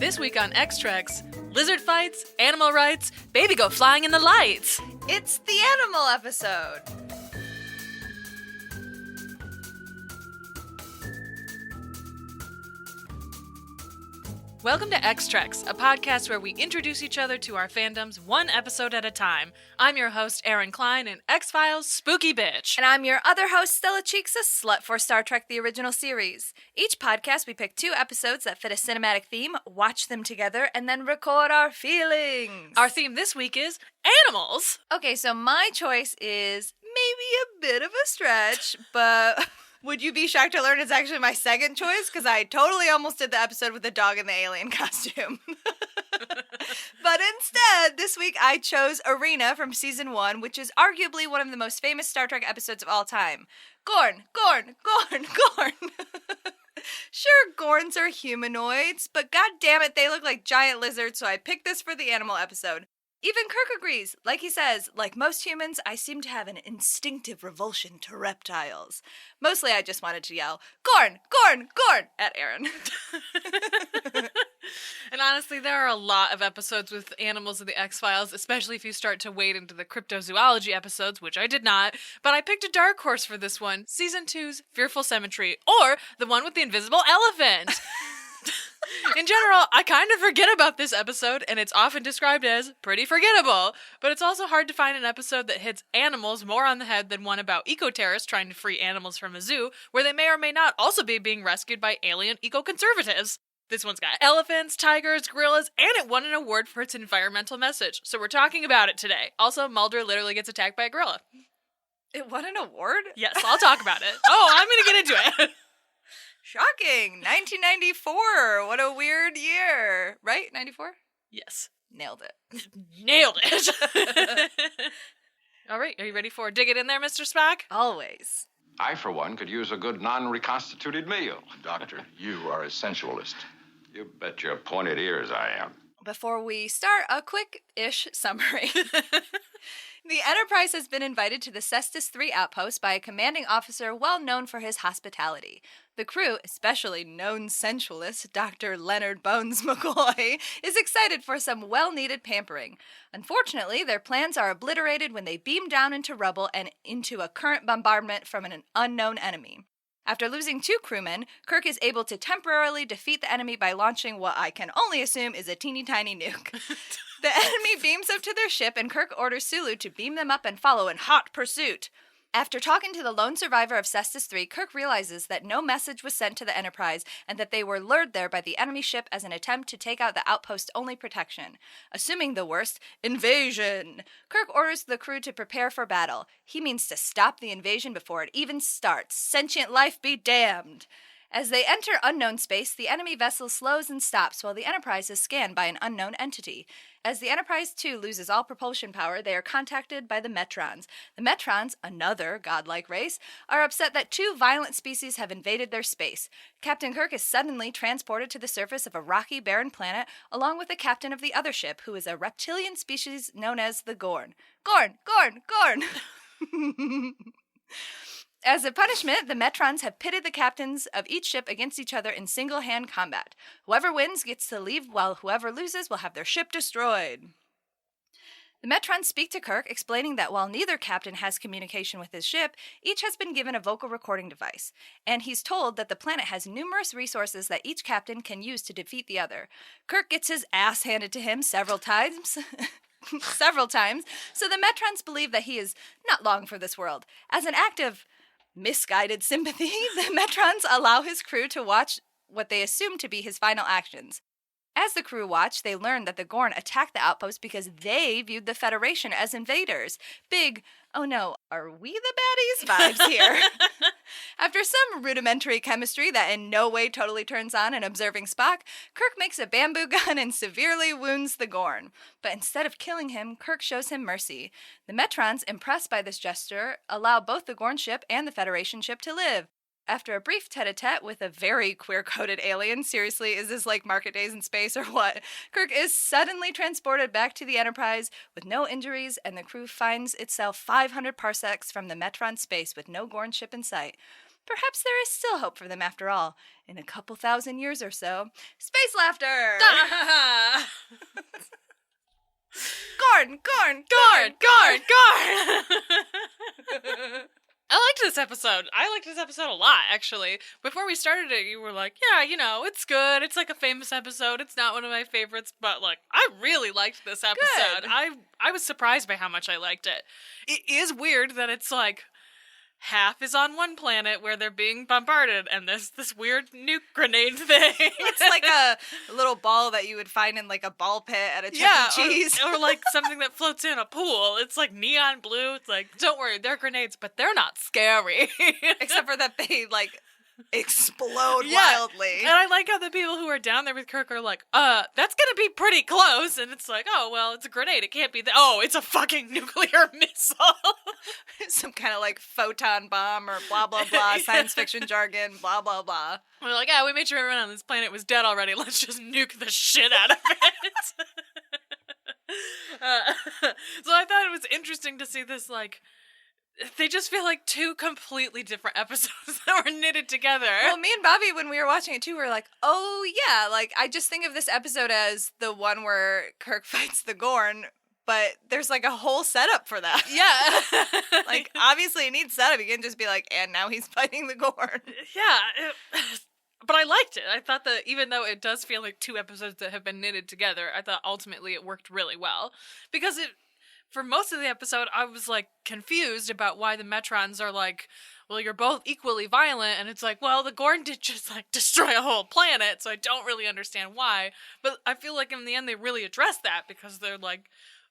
This week on X-Treks, lizard fights, animal rights, baby go flying in the lights. It's the animal episode. Welcome to X-Treks, a podcast where we introduce each other to our fandoms one episode at a time. I'm your host, Erin Cline, an X-Files spooky bitch. And I'm your other host, Stella Cheeks, a slut for Star Trek the original series. Each podcast, we pick 2 episodes that fit a cinematic theme, watch them together, and then record our feelings. Our theme this week is animals. Okay, so my choice is maybe a bit of a stretch, but... Would you be shocked to learn it's actually my second choice? Because I totally almost did the episode with the dog in the alien costume. But instead, this week I chose Arena from Season 1, which is arguably one of the most famous Star Trek episodes of all time. Gorn, Gorn, Gorn, Gorn. Sure, Gorns are humanoids, but goddammit, they look like giant lizards, so I picked this for the animal episode. Even Kirk agrees. Like he says, like most humans, I seem to have an instinctive revulsion to reptiles. Mostly I just wanted to yell, Gorn, Gorn, Gorn, at Erin. And honestly, there are a lot of episodes with animals in the X-Files, especially if you start to wade into the cryptozoology episodes, which I did not. But I picked a dark horse for this one, Season 2's Fearful Symmetry, or the one with the invisible elephant. In general, I kind of forget about this episode, and it's often described as pretty forgettable, but it's also hard to find an episode that hits animals more on the head than one about eco-terrorists trying to free animals from a zoo, where they may or may not also be being rescued by alien eco-conservatives. This one's got elephants, tigers, gorillas, and it won an award for its environmental message, so we're talking about it today. Also, Mulder literally gets attacked by a gorilla. It won an award? Yes, I'll talk about it. Oh, I'm gonna get into it. Shocking. 1994. What a weird year. Right? 94? Yes. Nailed it. Nailed it. All right, are you ready for Dig It In There, Mr. Spock? Always. I, for one, could use a good non-reconstituted meal. Doctor, you are a sensualist. You bet your pointed ears I am. Before we start, a quick-ish summary. The Enterprise has been invited to the Cestus 3 outpost by a commanding officer well known for his hospitality. The crew, especially known sensualist Dr. Leonard Bones McCoy, is excited for some well-needed pampering. Unfortunately, their plans are obliterated when they beam down into rubble and into a current bombardment from an unknown enemy. After losing 2 crewmen, Kirk is able to temporarily defeat the enemy by launching what I can only assume is a teeny tiny nuke. The enemy beams up to their ship, and Kirk orders Sulu to beam them up and follow in hot pursuit. After talking to the lone survivor of Cestus 3, Kirk realizes that no message was sent to the Enterprise and that they were lured there by the enemy ship as an attempt to take out the outpost's only protection. Assuming the worst, invasion! Kirk orders the crew to prepare for battle. He means to stop the invasion before it even starts. Sentient life be damned! As they enter unknown space, the enemy vessel slows and stops while the Enterprise is scanned by an unknown entity. As the Enterprise, too, loses all propulsion power, they are contacted by the Metrons. The Metrons, another godlike race, are upset that 2 violent species have invaded their space. Captain Kirk is suddenly transported to the surface of a rocky, barren planet, along with the captain of the other ship, who is a reptilian species known as the Gorn. Gorn! Gorn! Gorn! As a punishment, the Metrons have pitted the captains of each ship against each other in single-hand combat. Whoever wins gets to leave, while whoever loses will have their ship destroyed. The Metrons speak to Kirk, explaining that while neither captain has communication with his ship, each has been given a vocal recording device, and he's told that the planet has numerous resources that each captain can use to defeat the other. Kirk gets his ass handed to him several times, so the Metrons believe that he is not long for this world. As an act of misguided sympathy, the Metrons allow his crew to watch what they assume to be his final actions. As the crew watch, they learn that the Gorn attacked the outpost because they viewed the Federation as invaders. Big, oh no, are we the baddies vibes here. After some rudimentary chemistry that in no way totally turns on an observing Spock, Kirk makes a bamboo gun and severely wounds the Gorn. But instead of killing him, Kirk shows him mercy. The Metrons, impressed by this gesture, allow both the Gorn ship and the Federation ship to live. After a brief tete-a-tete with a very queer-coded alien, seriously, is this like Market Days in space or what? Kirk is suddenly transported back to the Enterprise with no injuries, and the crew finds itself 500 parsecs from the Metron space with no Gorn ship in sight. Perhaps there is still hope for them after all. In a couple thousand years or so. Space laughter! Gorn! I liked this episode. I liked this episode a lot, actually. Before we started it, you were like, yeah, it's good. It's like a famous episode. It's not one of my favorites, but like, I really liked this episode. Good. I was surprised by how much I liked it. It is weird that it's like, half is on one planet where they're being bombarded, and there's this weird nuke grenade thing. It's like a little ball that you would find in like a ball pit at a Chuck E. Cheese. Or like something that floats in a pool. It's like neon blue. It's like, don't worry, they're grenades, but they're not scary. Except for that they like explode wildly. And I like how the people who are down there with Kirk are like, that's gonna be pretty close. And it's like, oh, well, it's a grenade. It can't be oh, it's a fucking nuclear missile. Some kind of like photon bomb or blah, blah, blah, science fiction jargon, blah, blah, blah. We're like, we made sure everyone on this planet was dead already. Let's just nuke the shit out of it. So I thought it was interesting to see this, like, they just feel like two completely different episodes that were knitted together. Well, me and Bobby, when we were watching it too, we were like, oh yeah, like I just think of this episode as the one where Kirk fights the Gorn, but there's like a whole setup for that. Yeah. Like, obviously it needs setup. You can't just be like, and now he's fighting the Gorn. Yeah. But I liked it. I thought that even though it does feel like two episodes that have been knitted together, I thought ultimately it worked really well. Because for most of the episode, I was, like, confused about why the Metrons are like, well, you're both equally violent, and it's like, well, the Gorn did just, like, destroy a whole planet, so I don't really understand why. But I feel like in the end they really address that, because they're like,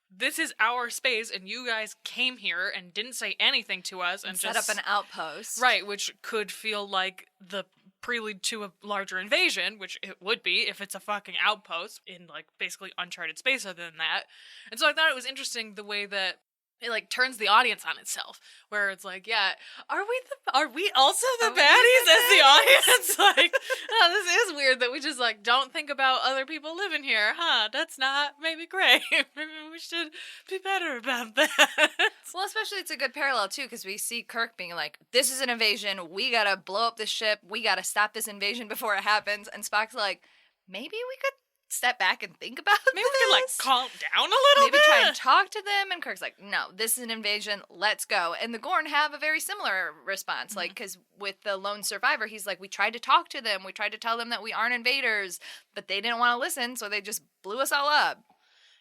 this is our space, and you guys came here and didn't say anything to us, and set just up an outpost. Right, which could feel like the prelude to a larger invasion, which it would be if it's a fucking outpost in, like, basically uncharted space other than that. And so I thought it was interesting the way that it, like, turns the audience on itself, where it's like, yeah, are we also the baddies as the audience? Like, this is weird that we just, like, don't think about other people living here, huh? That's not maybe great. Maybe we should be better about that. Well, especially it's a good parallel, too, because we see Kirk being like, this is an invasion, we gotta blow up this ship, we gotta stop this invasion before it happens, and Spock's like, maybe we could step back and think about Maybe we could, like, calm down a little bit. Maybe try and talk to them. And Kirk's like, no, this is an invasion. Let's go. And the Gorn have a very similar response. Like, because with the lone survivor, he's like, we tried to talk to them. We tried to tell them that we aren't invaders, but they didn't want to listen. So they just blew us all up.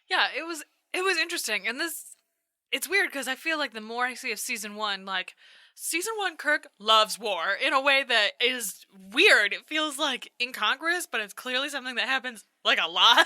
Yeah, it was interesting. And it's weird because I feel like the more I see of season one, like, season one Kirk loves war in a way that is weird. It feels like incongruous, but it's clearly something that happens, like, a lot.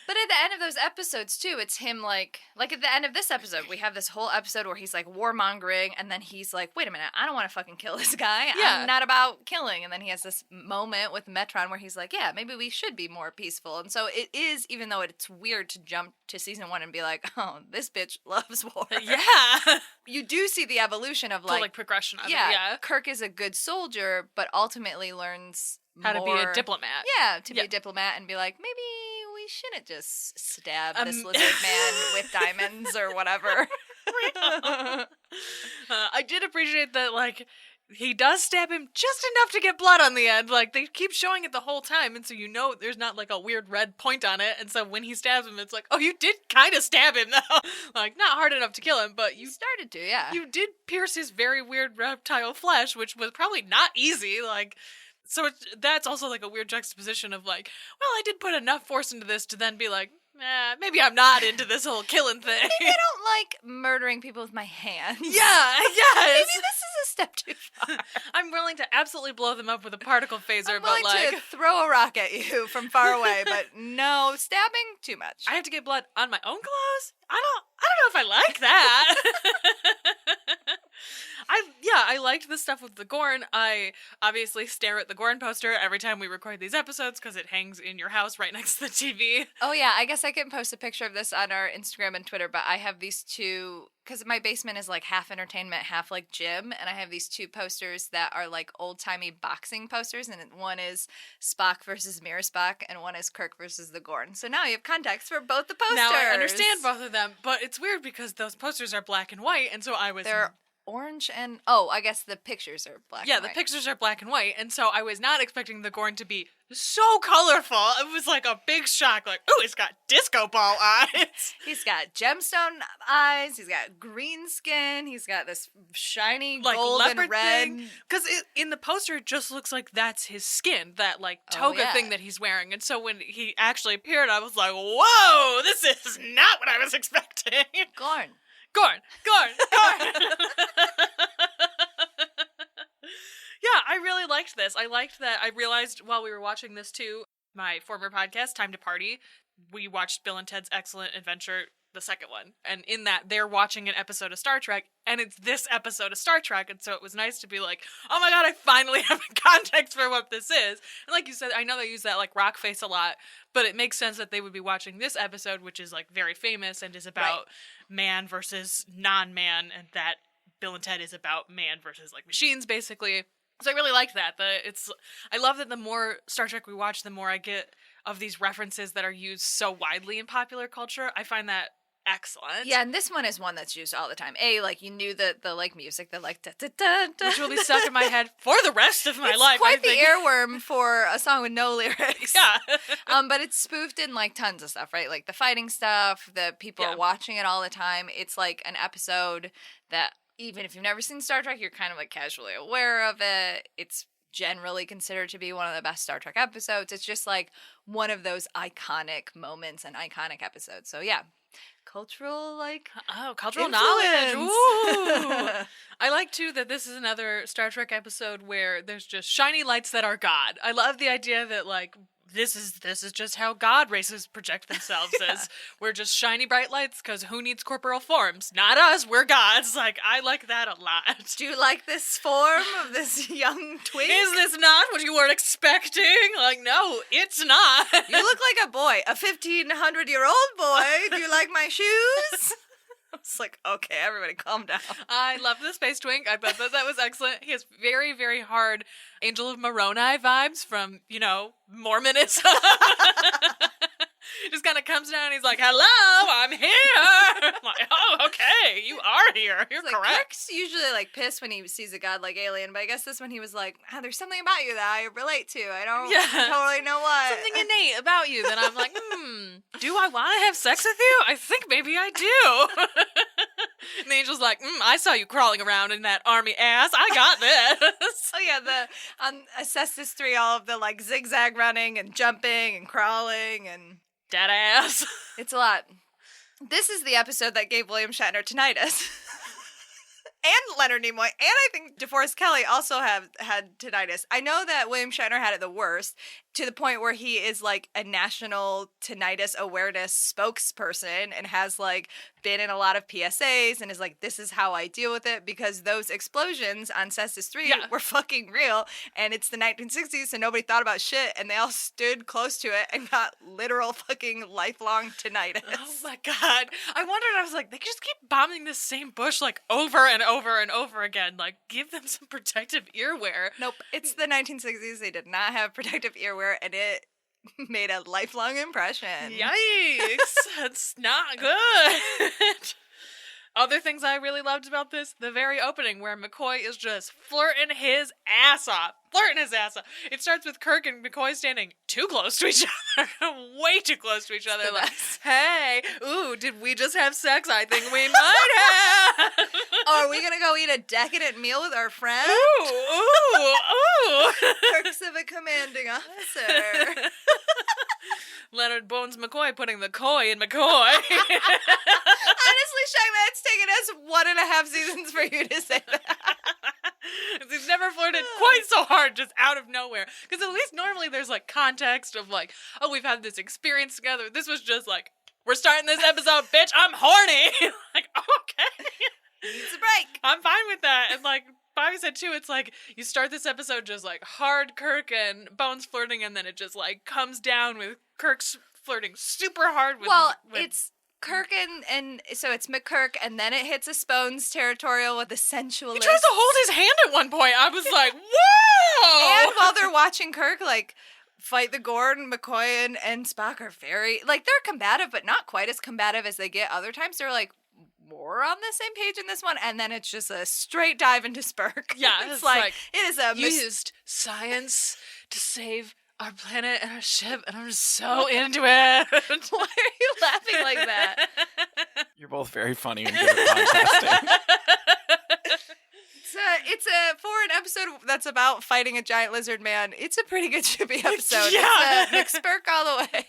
But at the end of those episodes, too, it's him, like at the end of this episode, we have this whole episode where he's, like, warmongering, and then he's like, wait a minute, I don't want to fucking kill this guy. Yeah. I'm not about killing. And then he has this moment with Metron where he's like, yeah, maybe we should be more peaceful. And so it is, even though it's weird to jump to season one and be like, oh, this bitch loves war. Yeah. You do see the evolution of, like, progression of it, yeah, yeah. Kirk is a good soldier, but ultimately learns how to be a diplomat. Yeah, to be a diplomat and be like, maybe we shouldn't just stab this lizard man with diamonds or whatever. I did appreciate that, like, he does stab him just enough to get blood on the end. Like, they keep showing it the whole time, and so you know there's not, like, a weird red point on it, and so when he stabs him, it's like, oh, you did kind of stab him, though. Like, not hard enough to kill him, but you started to, yeah. You did pierce his very weird reptile flesh, which was probably not easy, like... So that's also, like, a weird juxtaposition of, like, well, I did put enough force into this to then be like, maybe I'm not into this whole killing thing. Maybe I don't like murdering people with my hands. Yeah, yes. Maybe this is a step too far. I'm willing to absolutely blow them up with a particle phaser, I'm willing to throw a rock at you from far away, but no, stabbing, too much. I have to get blood on my own clothes? I don't know if I like that. I liked the stuff with the Gorn. I obviously stare at the Gorn poster every time we record these episodes because it hangs in your house right next to the TV. Oh yeah, I guess I can post a picture of this on our Instagram and Twitter, but I have these two, because my basement is like half entertainment, half like gym, and I have these two posters that are like old-timey boxing posters, and one is Spock versus Mirror Spock, and one is Kirk versus the Gorn. So now you have context for both the posters. Now I understand both of them, but it's weird because those posters are black and white, and so I was... They're orange and... Oh, I guess the pictures are black Yeah, and the white. pictures are black and white, and so I was not expecting the Gorn to be so colorful. It was like a big shock, like, ooh, he's got disco ball eyes. He's got gemstone eyes, he's got green skin, he's got this shiny Like gold and leopard red... thing. Because in the poster, it just looks like that's his skin, that like Oh, toga yeah. thing that he's wearing. And so when he actually appeared, I was like, whoa, this is not what I was expecting. Gorn. Gorn. Yeah, I really liked this. I liked that. I realized while we were watching this too, my former podcast, Time to Party, we watched Bill and Ted's Excellent Adventure, the second one. And in that, they're watching an episode of Star Trek, and it's this episode of Star Trek. And so it was nice to be like, oh my god, I finally have a context for what this is. And like you said, I know they use that like rock face a lot, but it makes sense that they would be watching this episode, which is like very famous and is about man versus non-man, and that Bill and Ted is about man versus like machines, basically. So I really liked that. I love that the more Star Trek we watch, the more I get of these references that are used so widely in popular culture. I find that excellent. Yeah, and this one is one that's used all the time. Like, you knew the like music, the like da-da-da-da. Which will be stuck in my head for the rest of my It's life. quite I think. the earworm for a song with no lyrics. Yeah. But it's spoofed in like tons of stuff, right? Like the fighting stuff, the people Yeah. are watching it all the time. It's like an episode that even if you've never seen Star Trek, you're kind of like casually aware of it. It's generally considered to be one of the best Star Trek episodes. It's just like one of those iconic moments and iconic episodes. So yeah, cultural like Cultural influence. knowledge. Ooh. I like too that this is another Star Trek episode where there's just shiny lights that are God. I love the idea that like this is just how God races project themselves as we're just shiny bright lights because who needs corporeal forms? Not us, we're gods. Like I like that a lot. Do you like this form of this young twink? Is this not what you were expecting? Like, no, it's not. You look like a boy, a 1,500-year-old boy. Do you like my shoes? I was like, okay, everybody calm down. I love the space twink. I thought that was excellent. He has very, very hard Angel of Moroni vibes from, Mormonism. Just kind of comes down and he's like, hello, I'm here. I'm like, oh, okay, you are here. You're Like, correct. Kirk's usually like pissed when he sees a godlike alien, but I guess this one he was like, there's something about you that I relate to. I don't totally know what. Something innate about you that I'm like, do I want to have sex with you? I think maybe I do. And the angel's like, I saw you crawling around in that army ass. I got this. Oh yeah, on Cestus 3, all of the like zigzag running and jumping and crawling and Dead ass. it's a lot. This is the episode that gave William Shatner tinnitus. And Leonard Nimoy, and I think DeForest Kelley also had tinnitus. I know that William Shatner had it the worst, to the point where he is like a national tinnitus awareness spokesperson and has like been in a lot of PSAs and is like, this is how I deal with it, because those explosions on Cestus 3 were fucking real, and it's the 1960s, so nobody thought about shit, and they all stood close to it and got literal fucking lifelong tinnitus. Oh my god. I wondered, I was like, they just keep bombing this same bush like over and over and over again. Like, give them some protective earwear. Nope, it's the 1960s. They did not have protective earwear, and it made a lifelong impression. Yikes. That's not good. Other things I really loved about this, the very opening where McCoy is just flirting his ass off. It starts with Kirk and McCoy standing too close to each other. Way too close to each other. Like, hey, ooh, did we just have sex? I think we might have. Oh, are we gonna go eat a decadent meal with our friend? Ooh. Kirk's of a commanding officer. Leonard Bones McCoy putting the coy in McCoy. Honestly, Shagman, it's taken us 1.5 seasons for you to say that. He's never flirted quite so hard just out of nowhere. Because at least normally there's like context of like, oh, we've had this experience together. This was just like, we're starting this episode, bitch, I'm horny. Like, okay. Needs a break. I'm fine with that. And like Bobby said too, it's like you start this episode just like hard Kirk and Bones flirting, and then it just like comes down with Kirk's flirting super hard with... It's Kirk and so it's McKirk, and then it hits a Spones territorial with a sensualist. He tries to hold his hand at one point. I was like, whoa! And while they're watching Kirk, like, fight the Gorn, McCoy and Spock are very, like, they're combative, but not quite as combative as they get other times. They're, like, more on the same page in this one, and then it's just a straight dive into Spurk. Yeah, it's like it is a used science to save our planet and our ship, and I'm just so into it. Why are you laughing like that? You're both very funny and good at podcasting. For an episode that's about fighting a giant lizard man, it's a pretty good shippy episode. Yeah. It's McSpurk all the way.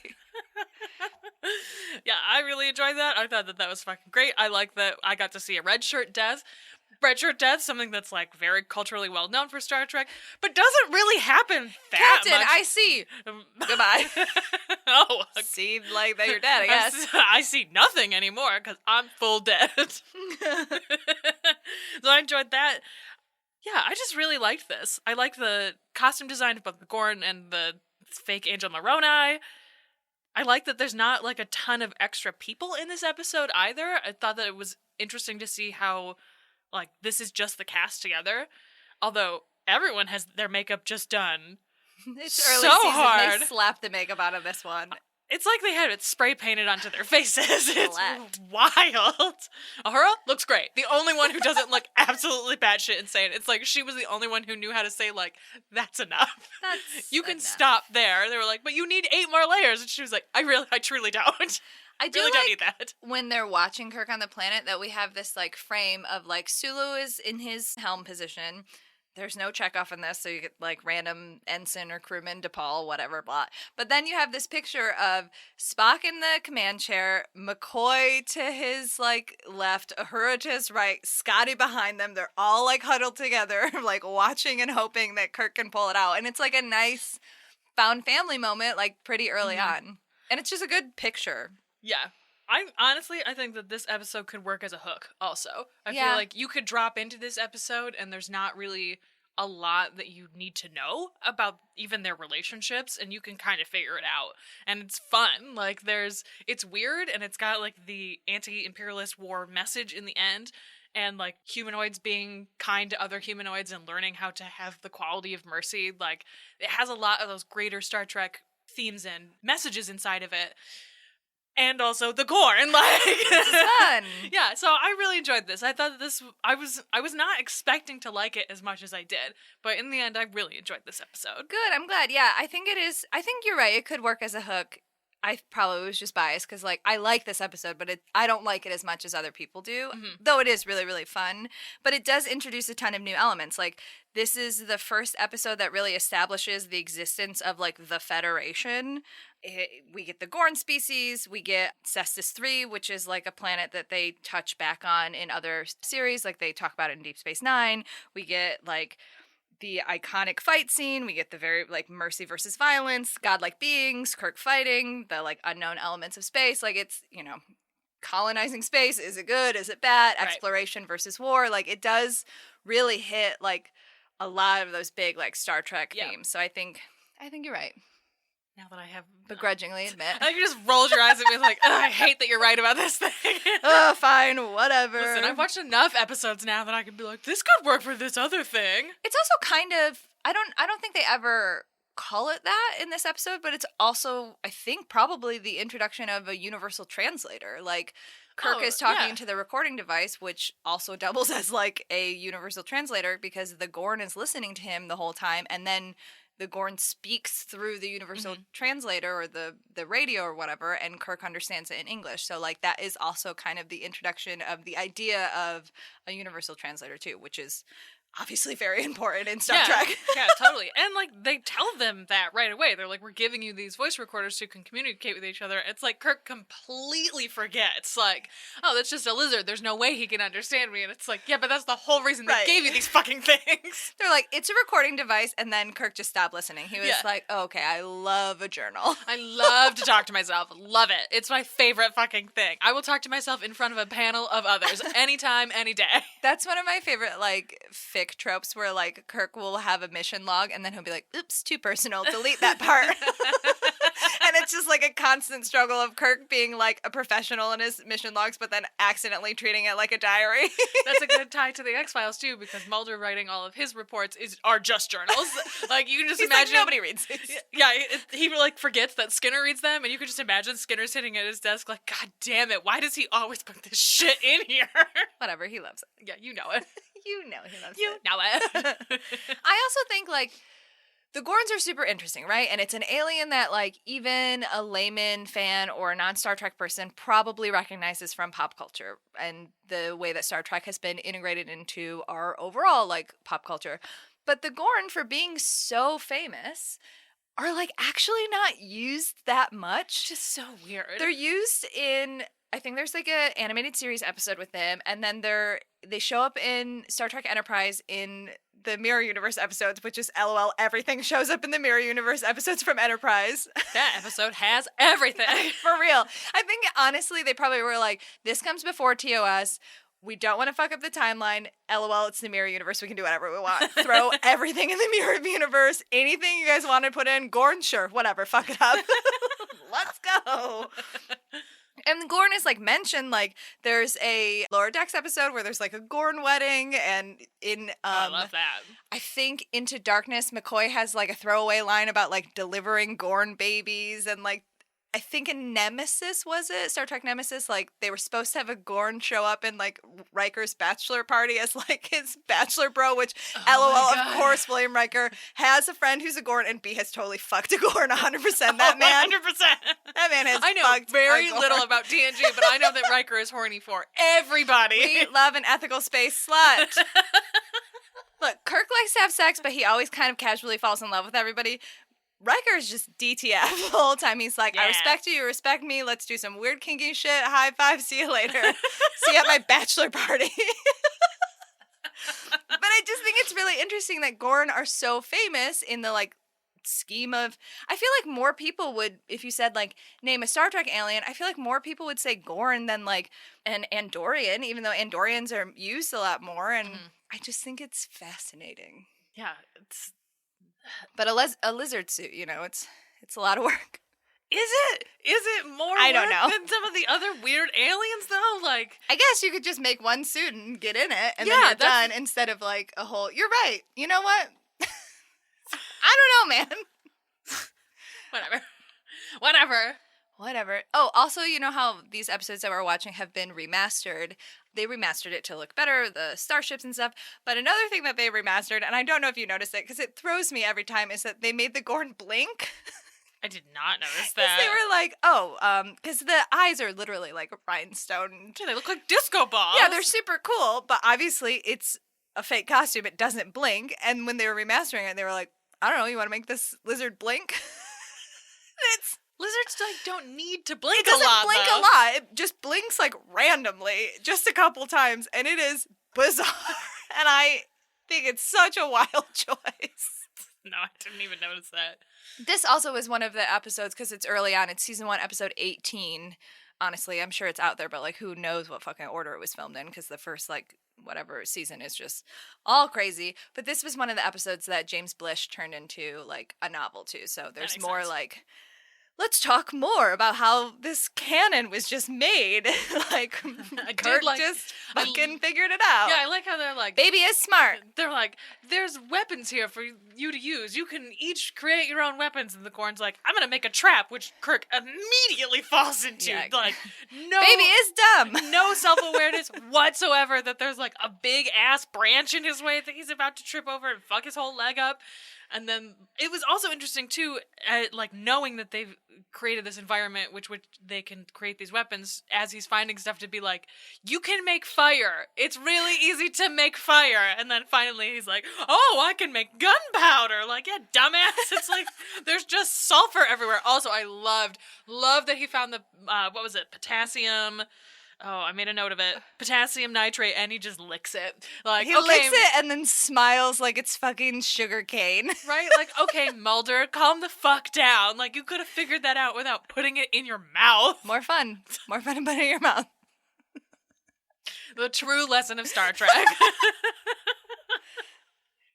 Yeah, I really enjoyed that. I thought that was fucking great. I like that I got to see a red shirt death. Red shirt death, something that's like very culturally well known for Star Trek, but doesn't really happen that Captain, much. I see. Goodbye. Oh, See, like that you're dead, I guess. I see nothing anymore because I'm full dead. So I enjoyed that. Yeah, I just really liked this. I like the costume design of both the Gorn and the fake Angel Moroni. I like that there's not like a ton of extra people in this episode either. I thought that it was interesting to see how like this is just the cast together. Although everyone has their makeup just done. It's early so season. hard. They slapped the makeup out of this one. It's like they had it spray painted onto their faces. It's Slapped. wild. Ahura looks great. The only one who doesn't look absolutely batshit insane. It's like she was the only one who knew how to say like, that's enough. That's You can enough. stop there. They were like, but you need 8 more layers. And she was like, I truly don't. I do really like don't need that. when they're watching Kirk on the planet that we have this like frame of like Sulu is in his helm position. There's no checkoff in this, so you get like random ensign or crewman, DePaul, whatever, blah. But then you have this picture of Spock in the command chair, McCoy to his like left, Uhura to his right, Scotty behind them. They're all like huddled together, like watching and hoping that Kirk can pull it out. And it's like a nice found family moment, like pretty early on. And it's just a good picture. Yeah. I think that this episode could work as a hook also. I Yeah. feel like you could drop into this episode and there's not really a lot that you need to know about even their relationships and you can kind of figure it out. And it's fun. Like it's weird and it's got like the anti-imperialist war message in the end and like humanoids being kind to other humanoids and learning how to have the quality of mercy. Like it has a lot of those greater Star Trek themes and messages inside of it. And also the Gorn, like It's fun. yeah. So I really enjoyed this. I thought that I was not expecting to like it as much as I did, but in the end, I really enjoyed this episode. Good. I'm glad. Yeah, I think it is. I think you're right. It could work as a hook. I probably was just biased because, like, I like this episode, but I don't like it as much as other people do, though it is really, really fun. But it does introduce a ton of new elements. Like, this is the first episode that really establishes the existence of, like, the Federation. We get the Gorn species, we get Cestus 3, which is, like, a planet that they touch back on in other series. Like, they talk about it in Deep Space Nine. We get, like, the iconic fight scene. We get the very like mercy versus violence, godlike beings, Kirk fighting, the like unknown elements of space. Like it's, colonizing space. Is it good? Is it bad? Right. Exploration versus war. Like it does really hit like a lot of those big like Star Trek themes. So I think you're right. Now that I have Begrudgingly admit. I think you just rolled your eyes at me like, I hate that you're right about this thing. Oh, fine, whatever. Listen, I've watched enough episodes now that I can be like, this could work for this other thing. It's also kind of I don't think they ever call it that in this episode, but it's also I think probably the introduction of a universal translator. Like Kirk is talking to the recording device, which also doubles as like a universal translator because the Gorn is listening to him the whole time, and then the Gorn speaks through the universal translator or the radio or whatever, and Kirk understands it in English. So, like, that is also kind of the introduction of the idea of a universal translator, too, which is obviously very important in Star Trek. Yeah, totally. And, like, they tell them that right away. They're like, we're giving you these voice recorders so you can communicate with each other. It's like Kirk completely forgets, like, oh, that's just a lizard. There's no way he can understand me. And it's like, yeah, but that's the whole reason they gave you these fucking things. They're like, it's a recording device, and then Kirk just stopped listening. He was like, oh, okay, I love a journal. I love to talk to myself. Love it. It's my favorite fucking thing. I will talk to myself in front of a panel of others anytime, any day. That's one of my favorite, like, fiction sick tropes where, like, Kirk will have a mission log and then he'll be like, oops, too personal, delete that part. And it's just, like, a constant struggle of Kirk being, like, a professional in his mission logs, but then accidentally treating it like a diary. That's a good tie to the X-Files, too, because Mulder writing all of his reports are just journals. Like, you can just He's imagine... like, nobody reads these. Yeah, he, like, forgets that Skinner reads them, and you can just imagine Skinner sitting at his desk like, God damn it, why does he always put this shit in here? Whatever, he loves it. Yeah, you know it. You know he loves You it. know it. I also think, like, the Gorns are super interesting, right? And it's an alien that, like, even a layman fan or a non-Star Trek person probably recognizes from pop culture and the way that Star Trek has been integrated into our overall, like, pop culture. But the Gorn, for being so famous, are, like, actually not used that much. Just so weird. They're used in... I think there's like an animated series episode with them, and then they show up in Star Trek Enterprise in the Mirror Universe episodes, which is LOL, everything shows up in the Mirror Universe episodes from Enterprise. That episode has everything. For real. I think, honestly, they probably were like, this comes before TOS. We don't want to fuck up the timeline. LOL, it's the Mirror Universe. We can do whatever we want. Throw everything in the Mirror Universe. Anything you guys want to put in. Gorn, sure, whatever. Fuck it up. Let's go. And the Gorn is, like, mentioned, like, there's a Lower Decks episode where there's, like, a Gorn wedding, and in, I love that. I think Into Darkness, McCoy has, like, a throwaway line about, like, delivering Gorn babies, and, like, I think in Nemesis, was it? Star Trek Nemesis, like, they were supposed to have a Gorn show up in, like, Riker's bachelor party as, like, his bachelor bro, which, LOL, of course, William Riker has a friend who's a Gorn, and B has totally fucked a Gorn 100%. That man. 100%. That man has I know fucked very a Gorn. little about TNG, but I know that Riker is horny for everybody. We love an ethical space slut. Look, Kirk likes to have sex, but he always kind of casually falls in love with everybody. Riker is just DTF the whole time. He's like, I Yeah. respect you, you respect me, let's do some weird kinky shit, high five, see you later. See you at my bachelor party. But I just think it's really interesting that Gorn are so famous in the, like, scheme of... I feel like more people would, if you said, like, name a Star Trek alien, I feel like more people would say Gorn than, like, an Andorian, even though Andorians are used a lot more, and I just think it's fascinating. Yeah, it's... But a lizard suit, you know, it's a lot of work. Is it more I don't work know. than some of the other weird aliens, though? Like... I guess you could just make one suit and get in it, and Yeah, then you're that's- done, instead of, like, a whole... You're right. You know what? I don't know, man. Whatever. Oh, also, you know how these episodes that we're watching have been remastered? They remastered it to look better, the starships and stuff. But another thing that they remastered, and I don't know if you noticed it, because it throws me every time, is that they made the Gorn blink. I did not notice 'Cause that. they were like, because the eyes are literally like a rhinestone. Yeah, they look like disco balls. Yeah, they're super cool, but obviously it's a fake costume. It doesn't blink. And when they were remastering it, they were like, I don't know, you want to make this lizard blink? It's... Lizards like don't need to blink It doesn't a lot. blink though. a lot. It just blinks like randomly, just a couple times, and it is bizarre. And I think it's such a wild choice. No, I didn't even notice that. This also was one of the episodes, because it's early on. It's season 1, episode 18. Honestly, I'm sure it's out there, but, like, who knows what fucking order it was filmed in, because the first, like, whatever season is just all crazy. But this was one of the episodes that James Blish turned into, like, a novel, too. So there's makes more, sense. like... Let's talk more about how this canon was just made. Like, Kirk just fucking figured it out. Yeah, I like how they're like, Baby is smart. they're like, there's weapons here for you to use. You can each create your own weapons. And the Gorn's like, I'm going to make a trap, which Kirk immediately falls into. Yeah. Like, no. Baby is dumb. No self-awareness whatsoever that there's like a big ass branch in his way that he's about to trip over and fuck his whole leg up. And then it was also interesting too, like knowing that they've created this environment which they can create these weapons as he's finding stuff to be like, you can make fire. It's really easy to make fire. And then finally he's like, oh, I can make gunpowder. Like, yeah, dumbass. It's like there's just sulfur everywhere. Also, I loved that he found the what was it, potassium. Oh, I made a note of it. Potassium nitrate, and he just licks it. Like, He licks it and then smiles like it's fucking sugar cane. Right? Like, okay, Mulder, calm the fuck down. Like, you could have figured that out without putting it in your mouth. More fun to put it in your mouth. The true lesson of Star Trek.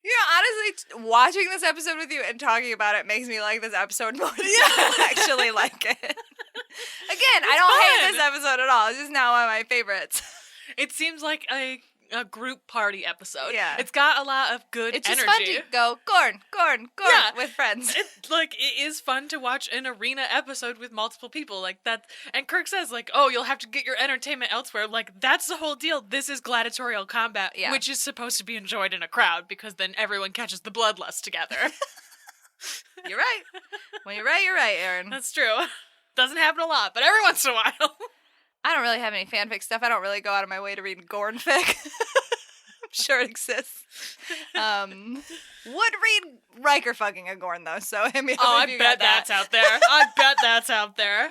You know, honestly, watching this episode with you and talking about it makes me like this episode more than I actually like it. Again, I don't hate this episode at all. It's just not one of my favorites. It seems like a group party episode. Yeah. It's got a lot of good It's energy. just fun to go, Gorn, Yeah. with friends. It is fun to watch an arena episode with multiple people like that. And Kirk says, like, oh, you'll have to get your entertainment elsewhere. Like, that's the whole deal. This is gladiatorial combat, which is supposed to be enjoyed in a crowd because then everyone catches the bloodlust together. You're right. When you're right, Erin. That's true. Doesn't happen a lot, but every once in a while. I don't really have any fanfic stuff. I don't really go out of my way to read Gorn fic. I'm sure it exists. Would read Riker fucking a Gorn, though, so hit me up Oh, if I you bet got that. that's out there. I bet that's out there.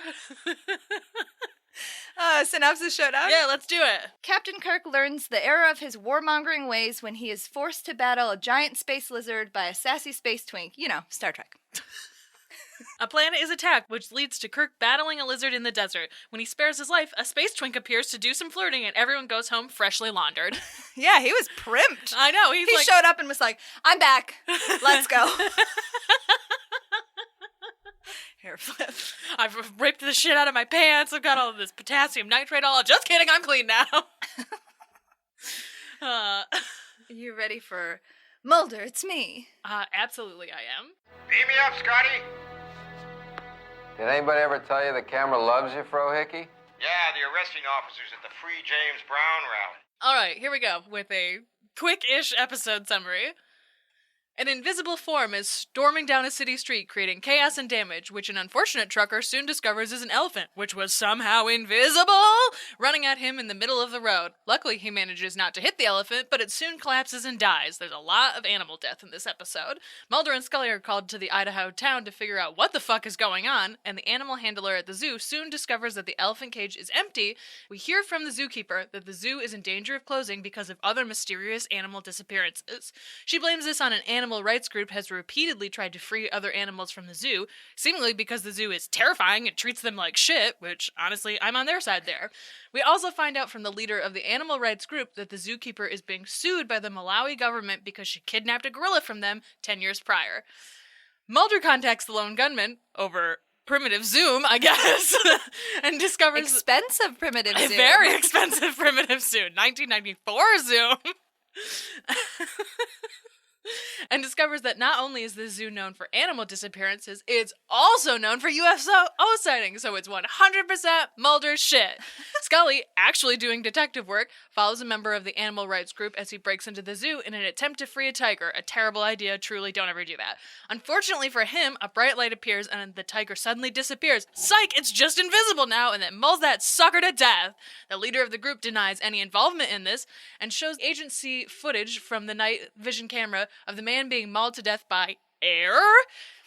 Synopsis showdown? Yeah, let's do it. Captain Kirk learns the error of his warmongering ways when he is forced to battle a giant space lizard by a sassy space twink. You know, Star Trek. A planet is attacked, which leads to Kirk battling a lizard in the desert. When he spares his life, a space twink appears to do some flirting, and everyone goes home freshly laundered. Yeah, he was primped. I know, He like... showed up and was like, I'm back. Let's go. Hair flip. I've ripped the shit out of my pants. I've got all of this potassium nitrate all. Just kidding, I'm clean now. You ready for Mulder? It's me. Absolutely I am. Beam me up, Scotty. Did anybody ever tell you the camera loves you, Frohickey? Yeah, the arresting officers at the Free James Brown rally. All right, here we go with a quick-ish episode summary. An invisible form is storming down a city street, creating chaos and damage, which an unfortunate trucker soon discovers is an elephant, which was somehow invisible, running at him in the middle of the road. Luckily, he manages not to hit the elephant, but it soon collapses and dies. There's a lot of animal death in this episode. Mulder and Scully are called to the Idaho town to figure out what the fuck is going on, and the animal handler at the zoo soon discovers that the elephant cage is empty. We hear from the zookeeper that the zoo is in danger of closing because of other mysterious animal disappearances. She blames this on an animal rights group has repeatedly tried to free other animals from the zoo, seemingly because the zoo is terrifying and treats them like shit, which, honestly, I'm on their side there. We also find out from the leader of the animal rights group that the zookeeper is being sued by the Malawi government because she kidnapped a gorilla from them 10 years prior. Mulder contacts the lone gunman over primitive Zoom, I guess, and discovers... Expensive primitive a Zoom. very expensive primitive Zoom. 1994 Zoom. And discovers that not only is the zoo known for animal disappearances, it's also known for UFO sightings, so it's 100% Mulder's shit. Scully, actually doing detective work, follows a member of the animal rights group as he breaks into the zoo in an attempt to free a tiger. A terrible idea, truly don't ever do that. Unfortunately for him, a bright light appears and the tiger suddenly disappears. Psych, it's just invisible now, and then mauls that sucker to death. The leader of the group denies any involvement in this and shows agency footage from the night vision camera of the man being mauled to death by air.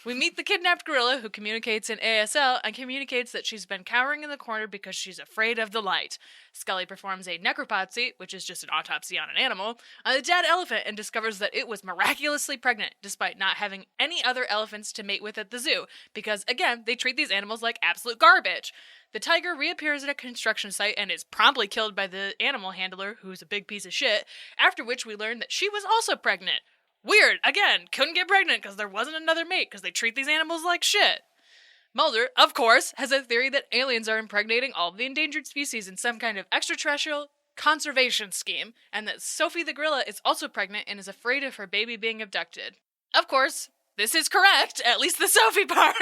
We meet the kidnapped gorilla who communicates in ASL and communicates that she's been cowering in the corner because she's afraid of the light. Scully performs a necropsy, which is just an autopsy on an animal, on a dead elephant and discovers that it was miraculously pregnant despite not having any other elephants to mate with at the zoo because, again, they treat these animals like absolute garbage. The tiger reappears at a construction site and is promptly killed by the animal handler, who's a big piece of shit, after which we learn that she was also pregnant. Weird. Again, couldn't get pregnant because there wasn't another mate because they treat these animals like shit. Mulder, of course, has a theory that aliens are impregnating all of the endangered species in some kind of extraterrestrial conservation scheme, and that Sophie the gorilla is also pregnant and is afraid of her baby being abducted. Of course, this is correct, at least the Sophie part.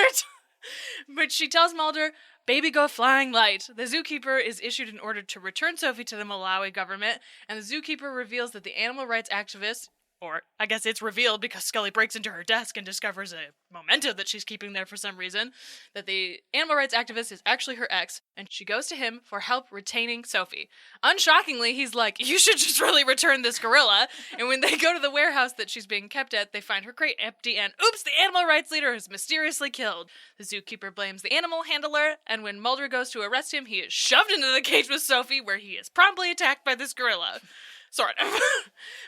But she tells Mulder, baby go flying light. The zookeeper is issued an order to return Sophie to the Malawi government, and the zookeeper reveals that the animal rights activist, or I guess it's revealed because Scully breaks into her desk and discovers a memento that she's keeping there for some reason, that the animal rights activist is actually her ex, and she goes to him for help retaining Sophie. Unshockingly, he's like, you should just really return this gorilla. And when they go to the warehouse that she's being kept at, they find her crate empty and, oops, the animal rights leader is mysteriously killed. The zookeeper blames the animal handler, and when Mulder goes to arrest him, he is shoved into the cage with Sophie, where he is promptly attacked by this gorilla. Sort of.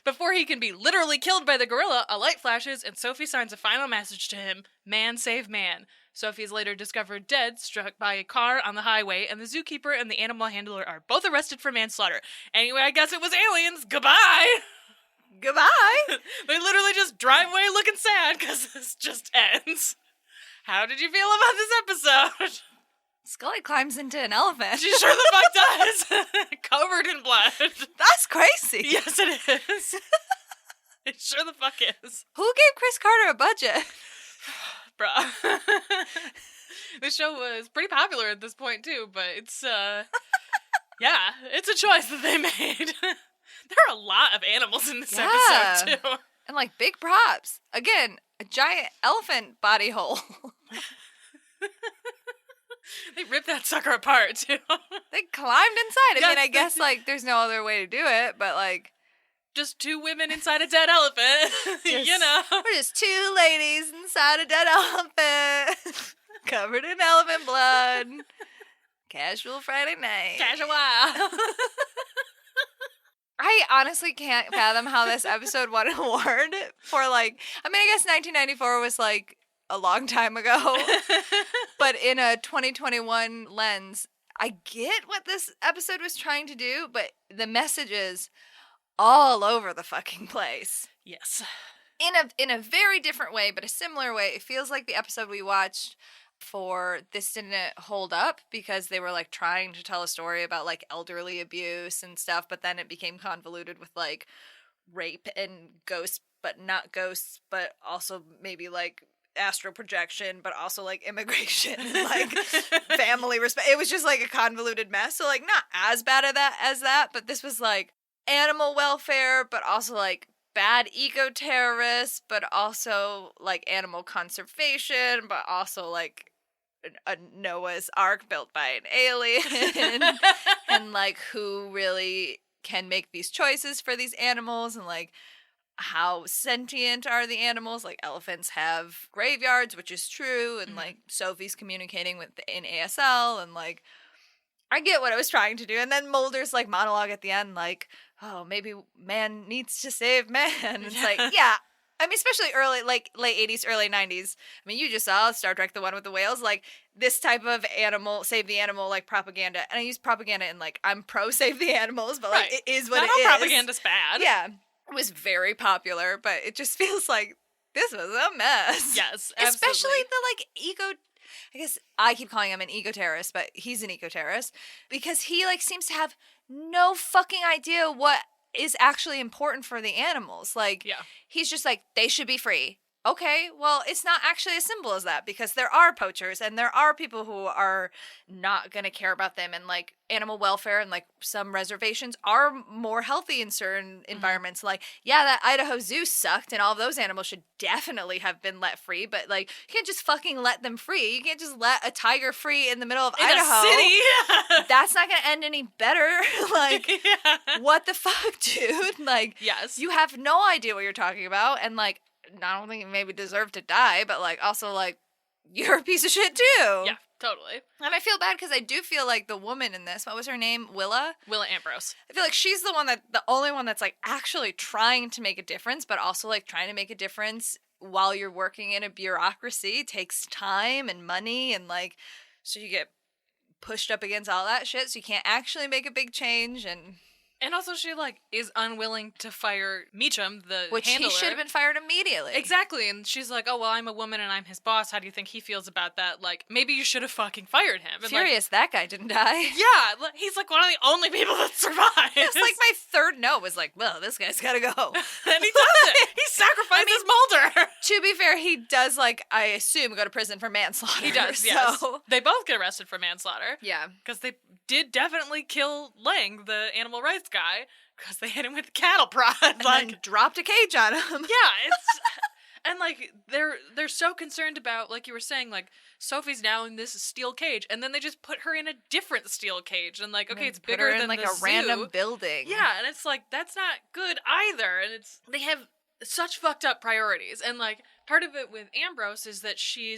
Before he can be literally killed by the gorilla, a light flashes and Sophie signs a final message to him, man save man. Sophie is later discovered dead, struck by a car on the highway, and the zookeeper and the animal handler are both arrested for manslaughter. Anyway, I guess it was aliens. Goodbye! Goodbye. They literally just drive away looking sad because this just ends. How did you feel about this episode? Scully climbs into an elephant. She sure the fuck does. Covered in blood. That's crazy. Yes, it is. It sure the fuck is. Who gave Chris Carter a budget? Bruh. This show was pretty popular at this point, too, but it's, yeah, it's a choice that they made. There are a lot of animals in this episode, too. And, like, big props. Again, a giant elephant body hole. They ripped that sucker apart, too. They climbed inside. I Yes, mean, I they guess, did. like, there's no other way to do it, but, like... Just two women inside a dead elephant. You know. We're just two ladies inside a dead elephant. Covered in elephant blood. Casual Friday night. Casual. I honestly can't fathom how this episode won an award for, like... I mean, I guess 1994 was, like, a long time ago. But in a 2021 lens, I get what this episode was trying to do, but the messages all over the fucking place. Yes. In a very different way, but a similar way. It feels like the episode we watched for This Didn't Hold Up because they were like trying to tell a story about like elderly abuse and stuff, but then it became convoluted with like rape and ghosts, but not ghosts, but also maybe like astral projection, but also like immigration and like family respect. It was just like a convoluted mess. So like not as bad as that, but this was like animal welfare, but also like bad eco-terrorists, but also like animal conservation, but also like a Noah's Ark built by an alien and like who really can make these choices for these animals and like how sentient are the animals. Like elephants have graveyards, which is true, and like Sophie's communicating with in ASL, and like I get what I was trying to do. And then Mulder's like monologue at the end, like, oh, maybe man needs to save man. It's like, yeah. I mean, especially early, like late 80s, early 90s. I mean, you just saw Star Trek, the one with the whales, like this type of animal, save the animal, like propaganda. And I use propaganda in like, I'm pro save the animals, but like it is what Not it all is. propaganda's bad. Yeah. It was very popular, but it just feels like this was a mess. Yes, Especially absolutely. the like ego. I guess I keep calling him an eco-terrorist, but he's an eco-terrorist because he like seems to have no fucking idea what is actually important for the animals. Like, Yeah. he's just like, they should be free. Okay, well, it's not actually as simple as that because there are poachers and there are people who are not going to care about them, and like animal welfare and like some reservations are more healthy in certain environments. Like, yeah, that Idaho zoo sucked and all of those animals should definitely have been let free, but like you can't just fucking let them free. You can't just let a tiger free in the middle of In Idaho. a city. That's not going to end any better. Like, Yeah. what the fuck, dude? Like, Yes. you have no idea what you're talking about, and like, I don't think you maybe deserve to die, but like also like you're a piece of shit too. Yeah, totally. And I feel bad because I do feel like the woman in this, what was her name? Willa? Willa Ambrose. I feel like she's the only one that's like actually trying to make a difference, but also like trying to make a difference while you're working in a bureaucracy. It takes time and money, and like, so you get pushed up against all that shit, so you can't actually make a big change. And also she, like, is unwilling to fire Meacham, the Which handler. he should have been fired immediately. Exactly, and she's like, oh, well, I'm a woman and I'm his boss. How do you think he feels about that? Like, maybe you should have fucking fired him. And Furious that guy didn't die. Like, yeah, he's like one of the only people that survived. It's like my third note was like, well, this guy's gotta go. And he does it. He sacrifices Mulder. To be fair, he does, like, I assume, go to prison for manslaughter. He does, yes. So. They both get arrested for manslaughter. Yeah. Because they did definitely kill Lang, the animal rights guy, because they hit him with the cattle prod. And like, then dropped a cage on him. yeah, it's... And, like, they're so concerned about, like you were saying, like, Sophie's now in this steel cage, and then they just put her in a different steel cage, and, like, okay, it's Put bigger her in, than like, the a random zoo. building. Yeah, and it's like, that's not good either, and they have such fucked up priorities, and, like, part of it with Ambrose is that she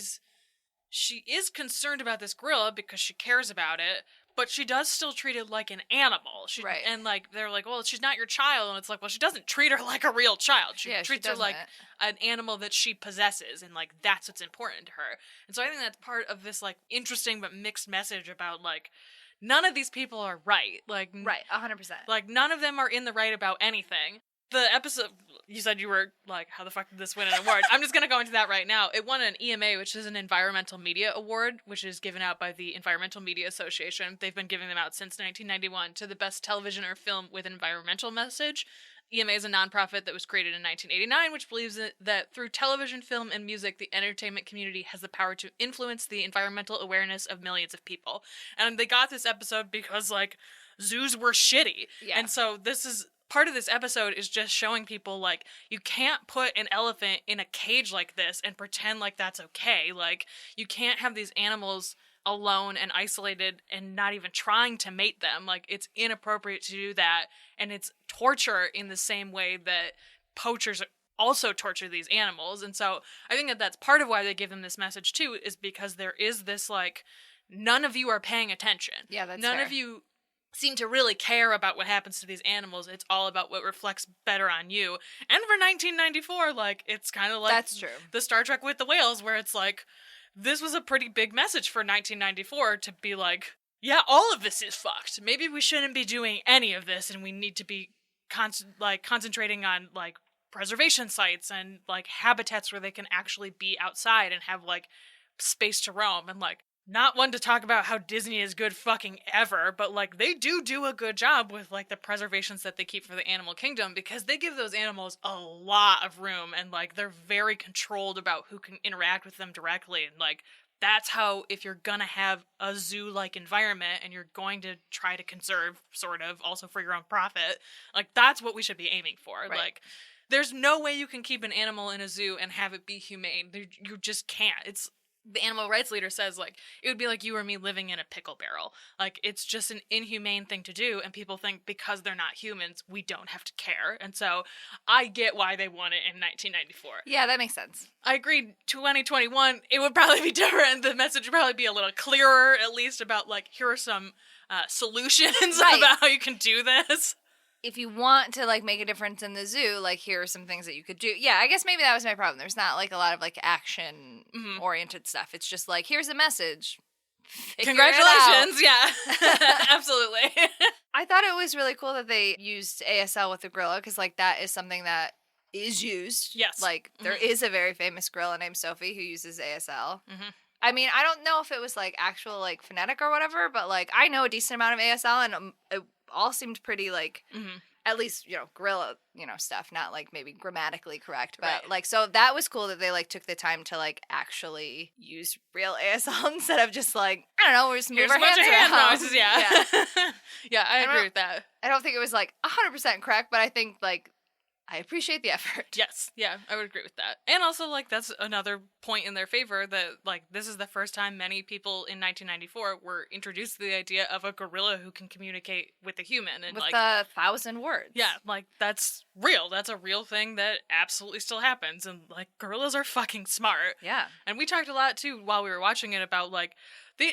is concerned about this gorilla because she cares about it, but she does still treat it like an animal. Right. And, like, they're like, well, she's not your child. And it's like, well, she doesn't treat her like a real child. She Yeah, she treats her like doesn't. an animal that she possesses. And, like, that's what's important to her. And so I think that's part of this, like, interesting but mixed message about, like, none of these people are right. Like, Right, 100%. like, none of them are in the right about anything. the episode, you said you were like, how the fuck did this win an award? I'm just going to go into that right now. It won an EMA, which is an Environmental Media Award, which is given out by the Environmental Media Association. They've been giving them out since 1991 to the best television or film with an environmental message. EMA is a nonprofit that was created in 1989, which believes that through television, film, and music, the entertainment community has the power to influence the environmental awareness of millions of people. And they got this episode because, like, zoos were shitty. Yeah. And so this is... part of this episode is just showing people, like, you can't put an elephant in a cage like this and pretend like that's okay. Like, you can't have these animals alone and isolated and not even trying to mate them. Like, it's inappropriate to do that, and it's torture in the same way that poachers also torture these animals. And so I think that that's part of why they give them this message too, is because there is this, like, none of you are paying attention. Yeah, that's none fair. of you seem to really care about what happens to these animals. It's all about what reflects better on you. And for 1994, like, it's kind of like that's true. The Star Trek with the whales, where it's like, this was a pretty big message for 1994 to be like, yeah, all of this is fucked. Maybe we shouldn't be doing any of this, and we need to be concentrating on, like, preservation sites and, like, habitats where they can actually be outside and have, like, space to roam. And, like, not one to talk about how Disney is good fucking ever, but, like, they do a good job with, like, the preservations that they keep for the animal kingdom, because they give those animals a lot of room, and, like, they're very controlled about who can interact with them directly. And, like, that's how, if you're gonna have a zoo-like environment and you're going to try to conserve, sort of, also for your own profit, like, that's what we should be aiming for. Right. Like, there's no way you can keep an animal in a zoo and have it be humane. You just can't. It's... the animal rights leader says, like, it would be like you or me living in a pickle barrel. Like, it's just an inhumane thing to do, and people think because they're not humans, we don't have to care. And so I get why they won it in 1994. Yeah, that makes sense. I agree. 2021, it would probably be different. The message would probably be a little clearer, at least, about, like, here are some solutions about how you can do this. If you want to, like, make a difference in the zoo, like, here are some things that you could do. Yeah, I guess maybe that was my problem. There's not, like, a lot of, like, action-oriented stuff. It's just, like, here's a message. Congratulations. Yeah. Absolutely. I thought it was really cool that they used ASL with the gorilla, because, like, that is something that is used. Yes. Like, there is a very famous gorilla named Sophie who uses ASL. Mm-hmm. I mean, I don't know if it was, like, actual, like, phonetic or whatever, but, like, I know a decent amount of ASL, and it all seemed pretty, like, at least, you know, gorilla, you know, stuff, not, like, maybe grammatically correct, but, like, so that was cool that they, like, took the time to, like, actually use real ASL instead of just, like, I don't know, we're just move our hands around. Noises, yeah. Yeah, I agree with that. I don't think it was, like, 100% correct, but I think, like, I appreciate the effort. Yes, yeah, I would agree with that. And also, like, that's another point in their favor that, like, this is the first time many people in 1994 were introduced to the idea of a gorilla who can communicate with a human. And, with, like, 1,000 words. Yeah, like, that's real. That's a real thing that absolutely still happens. And, like, gorillas are fucking smart. Yeah. And we talked a lot, too, while we were watching it about, like,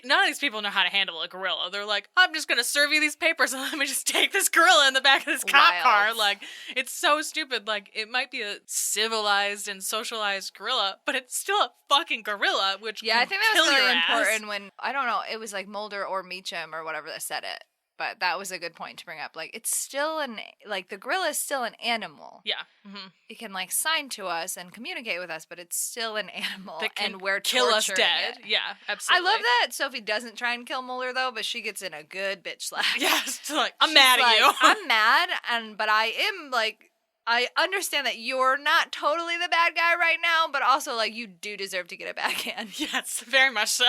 none of these people know how to handle a gorilla. They're like, I'm just gonna serve you these papers and let me just take this gorilla in the back of this cop car. Like, it's so stupid. Like, it might be a civilized and socialized gorilla, but it's still a fucking gorilla, which I think that was really important when, I don't know, it was like Mulder or Meacham or whatever that said it. But that was a good point to bring up. Like, it's still the gorilla is still an animal. Yeah. Mm-hmm. It can, like, sign to us and communicate with us, but it's still an animal. That can and we're kill us torturing dead. it. Yeah, absolutely. I love that Sophie doesn't try and kill Mulder, though, but she gets in a good bitch slap. Yeah, it's like, I'm mad at you. I'm mad, but I am, like, I understand that you're not totally the bad guy right now, but also, like, you do deserve to get a backhand. Yes, very much so.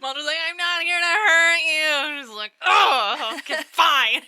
Mulder's like, I'm not here to hurt you. And she's like, oh, okay, fine.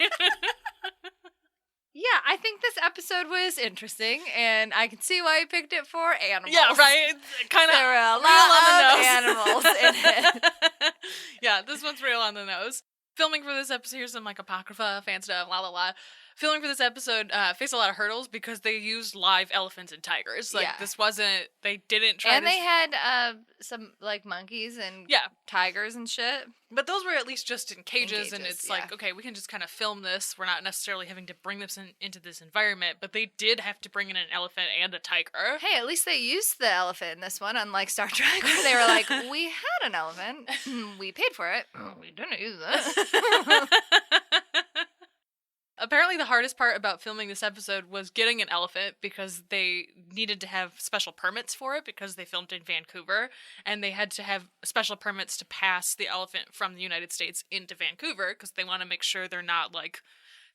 Yeah, I think this episode was interesting, and I can see why you picked it for animals. Yeah, right. Kind of. There were a lot of animals in it. Yeah, this one's real on the nose. Filming for this episode, here's some, like, Apocrypha, fan stuff, la la la. Filming for this episode faced a lot of hurdles because they used live elephants and tigers. Like, this wasn't, they didn't try and they had some, like, monkeys and tigers and shit. But those were at least just in cages and it's like, okay, we can just kind of film this. We're not necessarily having to bring this into this environment, but they did have to bring in an elephant and a tiger. Hey, at least they used the elephant in this one, unlike Star Trek, where they were like, we had an elephant, we paid for it, we didn't use it. Apparently Apparently the hardest part about filming this episode was getting an elephant because they needed to have special permits for it because they filmed in Vancouver, and they had to have special permits to pass the elephant from the United States into Vancouver because they want to make sure they're not, like,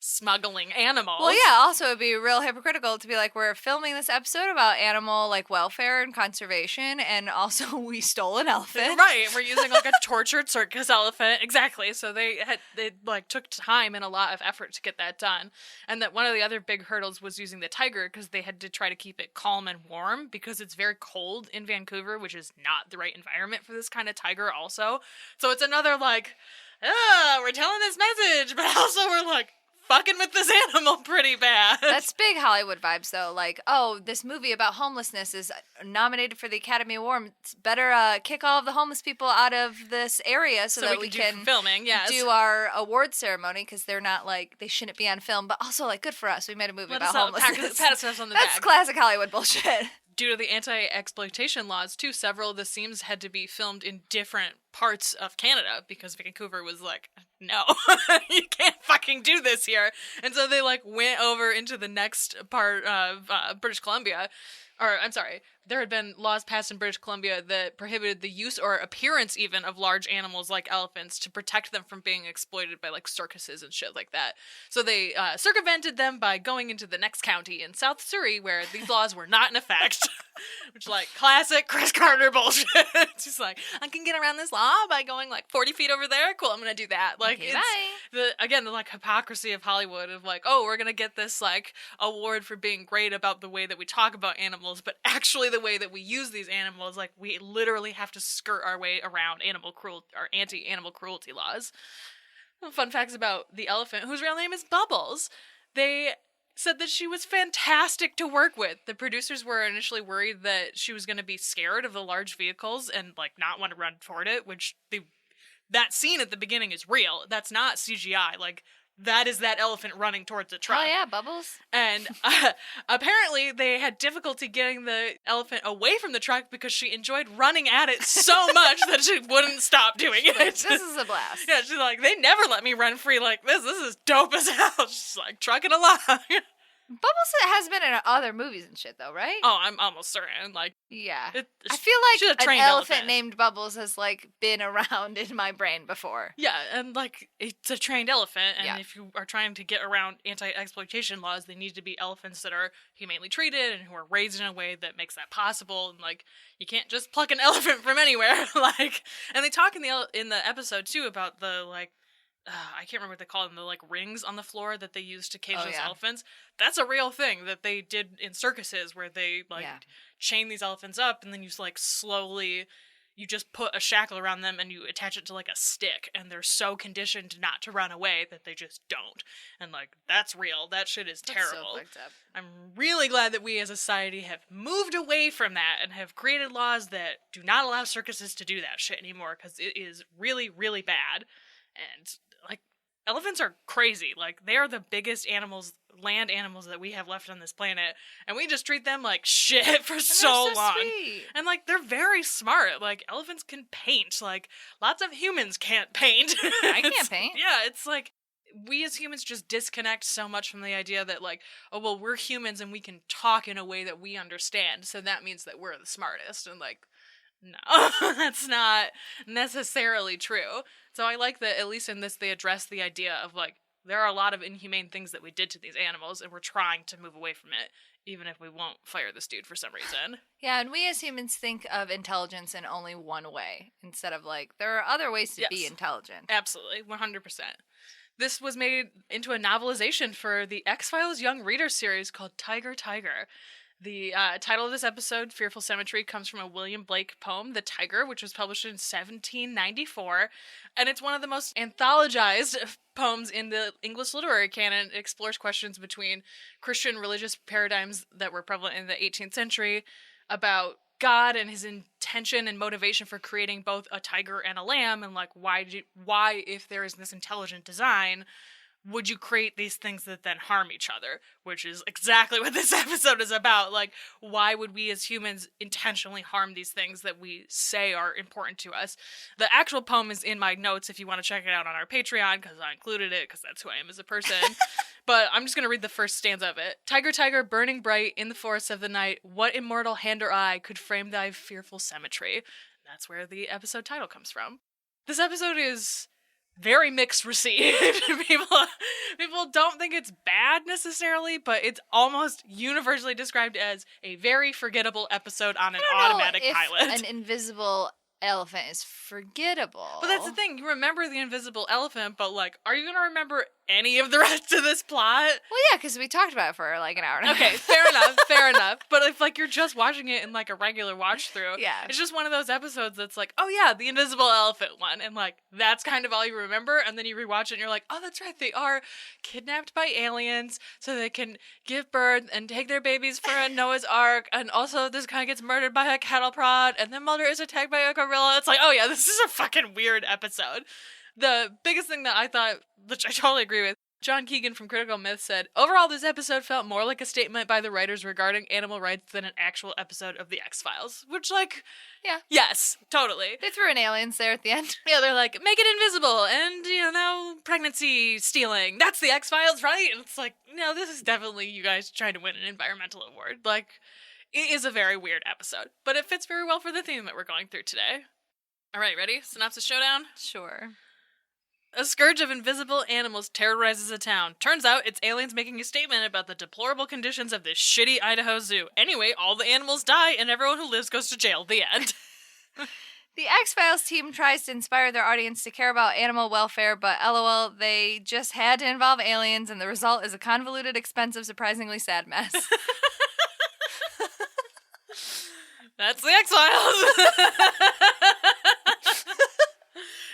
smuggling animals. Well, yeah, also it'd be real hypocritical to be like, we're filming this episode about animal, like, welfare and conservation, and also we stole an elephant. Right, we're using, like, a tortured circus elephant. Exactly. So they took time and a lot of effort to get that done. And that one of the other big hurdles was using the tiger because they had to try to keep it calm and warm because it's very cold in Vancouver, which is not the right environment for this kind of tiger also. So it's another, like, we're telling this message, but also we're, like, fucking with this animal pretty bad. That's big Hollywood vibes, though. Like, oh, this movie about homelessness is nominated for the Academy Award. It's better kick all of the homeless people out of this area so that we can filming, yes. do our award ceremony because they're not, like, they shouldn't be on film. But also, like, good for us. We made a movie about homelessness. Pat us on the That's back. classic Hollywood bullshit. Due to the anti-exploitation laws, too, several of the scenes had to be filmed in different parts of Canada because Vancouver was like, no, you can't fucking do this here. And so they, like, went over into the next part of British Columbia. Or, I'm sorry, there had been laws passed in British Columbia that prohibited the use or appearance even of large animals like elephants to protect them from being exploited by, like, circuses and shit like that. So they circumvented them by going into the next county in South Surrey where these laws were not in effect. Which, like, classic Chris Carter bullshit. It's just like, I can get around this law by going, like, 40 feet over there? Cool, I'm gonna do that. Like, Okay, it's the like, hypocrisy of Hollywood of, like, oh, we're gonna get this, like, award for being great about the way that we talk about animals, but actually the way that we use these animals, like, we literally have to skirt our way around animal cruelty or anti-animal cruelty laws. Fun facts about the elephant, whose real name is Bubbles. They said that she was fantastic to work with. The producers were initially worried that she was going to be scared of the large vehicles and, like, not want to run toward it, which that scene at the beginning is real. That's not CGI. Like, that is that elephant running towards a truck. Oh, yeah, Bubbles. And apparently they had difficulty getting the elephant away from the truck because she enjoyed running at it so much that she wouldn't stop doing it. Like, this is a blast. Yeah, she's like, they never let me run free like this. This is dope as hell. She's like, trucking along. Bubbles has been in other movies and shit, though, right? Oh, I'm almost certain. Like, Yeah. It- I feel she's a like an trained elephant elephant. named Bubbles has, like, been around in my brain before. yeah, and, like, it's a trained elephant, and Yeah. if you are trying to get around anti-exploitation laws, they need to be elephants that are humanely treated and who are raised in a way that makes that possible, and, like, you can't just pluck an elephant from anywhere, like, and they talk in the episode, too, about the, like, I can't remember what they call them, the, like, rings on the floor that they use to cage Oh, those yeah. elephants. That's a real thing that they did in circuses where they, like, Yeah. chain these elephants up and then you, like, slowly, you just put a shackle around them and you attach it to, like, a stick, and they're so conditioned not to run away that they just don't. And, like, that's real. That shit is terrible. So fucked up. I'm really glad that we as a society have moved away from that and have created laws that do not allow circuses to do that shit anymore, because it is really, really bad. And, like, elephants are crazy. Like, they are the biggest animals, land animals that we have left on this planet, and we just treat them like shit for so They're so long. sweet. And, like, they're very smart. Like, elephants can paint. Like, lots of humans can't paint. I can't It's- paint. Yeah, it's like, we as humans just disconnect so much from the idea that, like, oh, well, we're humans and we can talk in a way that we understand, so that means that we're the smartest. And, like, no, that's not necessarily true. So I like that, at least in this, they address the idea of, like, there are a lot of inhumane things that we did to these animals, and we're trying to move away from it, even if we won't fire this dude for some reason. Yeah, and we as humans think of intelligence in only one way, instead of, like, there are other ways to be Yes. intelligent. Absolutely, 100%. This was made into a novelization for the X-Files Young Reader series called Tiger Tiger. The title of this episode, Fearful Symmetry, comes from a William Blake poem, The Tiger, which was published in 1794, and it's one of the most anthologized poems in the English literary canon. It explores questions between Christian religious paradigms that were prevalent in the 18th century about God and his intention and motivation for creating both a tiger and a lamb, and, like, why, if there is this intelligent design, would you create these things that then harm each other? Which is exactly what this episode is about. Like, why would we as humans intentionally harm these things that we say are important to us? The actual poem is in my notes if you want to check it out on our Patreon, because I included it, because that's who I am as a person. But I'm just going to read the first stanza of it. Tiger, tiger, burning bright in the forests of the night, what immortal hand or eye could frame thy fearful symmetry? That's where the episode title comes from. This episode is very mixed received. People don't think it's bad necessarily, but it's almost universally described as a very forgettable episode on an automatic pilot. An invisible elephant is forgettable. But that's the thing, you remember the invisible elephant, but like, are you gonna remember any of the rest of this plot? Well, yeah, because we talked about it for like an hour and a half. Okay, fair enough. But if like you're just watching it in like a regular watch through, yeah, it's just one of those episodes that's like, oh yeah, the invisible elephant one, and like that's kind of all you remember, and then you rewatch it and you're like, oh that's right, they are kidnapped by aliens so they can give birth and take their babies for a Noah's Ark, and also this guy gets murdered by a cattle prod, and then Mulder is attacked by a gorilla. It's like, oh yeah, this is a fucking weird episode. The biggest thing that I thought, which I totally agree with, John Keegan from Critical Myth said, overall this episode felt more like a statement by the writers regarding animal rights than an actual episode of The X-Files. Which, like, yeah. Yes, totally. They threw in aliens there at the end. Yeah, they're like, make it invisible and, pregnancy stealing. That's The X-Files, right? And it's like, no, this is definitely you guys trying to win an environmental award. Like, it is a very weird episode, but it fits very well for the theme that we're going through today. All right, ready? Synopsis showdown? Sure. A scourge of invisible animals terrorizes a town. Turns out it's aliens making a statement about the deplorable conditions of this shitty Idaho zoo. Anyway, all the animals die and everyone who lives goes to jail. The end. The X-Files team tries to inspire their audience to care about animal welfare, but LOL, they just had to involve aliens, and the result is a convoluted, expensive, surprisingly sad mess. That's the X-Files.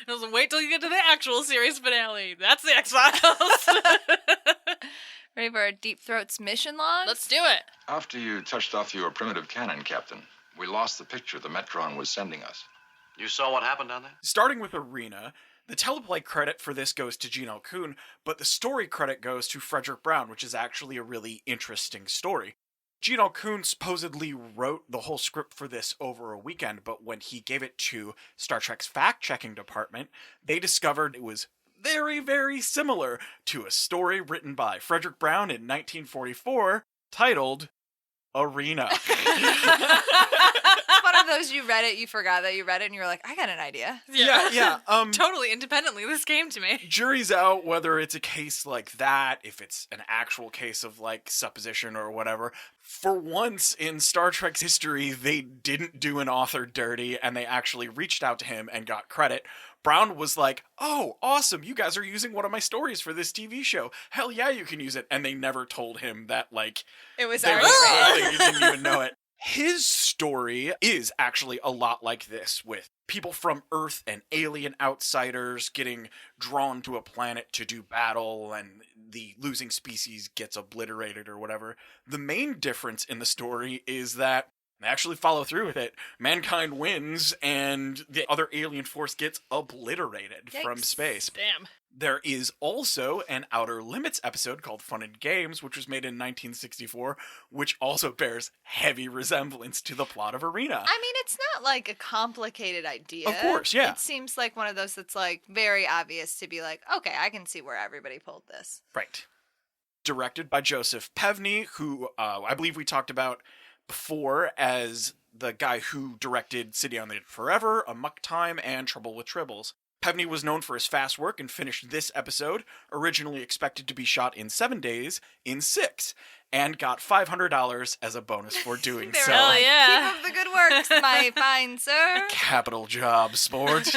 Doesn't wait till you get to the actual series finale. That's the X-Files. Ready for a Deep Throat's mission log? Let's do it. After you touched off your primitive cannon, Captain, we lost the picture the Metron was sending us. You saw what happened down there? Starting with Arena, the teleplay credit for this goes to Gene L. Kuhn, but the story credit goes to Frederick Brown, which is actually a really interesting story. Gene L. Kuhn supposedly wrote the whole script for this over a weekend, but when he gave it to Star Trek's fact-checking department, they discovered it was very, very similar to a story written by Frederick Brown in 1944 titled Arena. One of those you read it, you forgot that you read it, and you were like, I got an idea. Yeah. Totally independently, this came to me. Jury's out whether it's a case like that, if it's an actual case of, like, supposition or whatever. For once in Star Trek's history, they didn't do an author dirty, and they actually reached out to him and got credit. Brown was like, oh, awesome, you guys are using one of my stories for this TV show. Hell yeah, you can use it. And they never told him that, like, it was they already were, you didn't even know it. His story is actually a lot like this, with people from Earth and alien outsiders getting drawn to a planet to do battle, and the losing species gets obliterated or whatever. The main difference in the story is that they actually follow through with it. Mankind wins, and the other alien force gets obliterated from space. Damn. There is also an Outer Limits episode called Fun and Games, which was made in 1964, which also bears heavy resemblance to the plot of Arena. I mean, it's not like a complicated idea. Of course, yeah. It seems like one of those that's like very obvious to be like, okay, I can see where everybody pulled this. Right. Directed by Joseph Pevney, who I believe we talked about before as the guy who directed City on the Edge of Forever, Amok Time, and Trouble with Tribbles. Pevney was known for his fast work and finished this episode, originally expected to be shot in 7 days, in 6, and got $500 as a bonus for doing so. Hell yeah. Keep up the good works, my fine sir. Capital job, sport.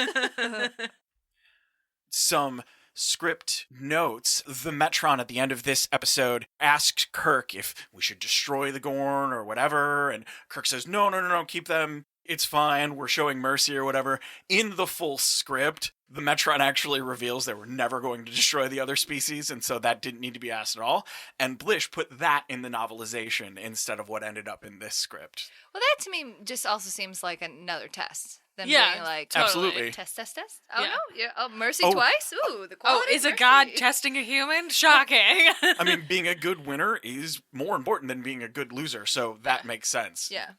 Some script notes. The Metron at the end of this episode asked Kirk if we should destroy the Gorn or whatever, and Kirk says, no, keep them. It's fine, we're showing mercy or whatever. In the full script, the Metron actually reveals they were never going to destroy the other species, and so that didn't need to be asked at all. And Blish put that in the novelization instead of what ended up in this script. Well, that to me just also seems like another test. Them Yeah, being like, totally. Absolutely. Test. Oh, Yeah. no. Yeah. Oh, mercy Oh. twice? Ooh, the Oh, quality is of a mercy. god testing a human? Shocking. I mean, being a good winner is more important than being a good loser, so that makes sense. Yeah.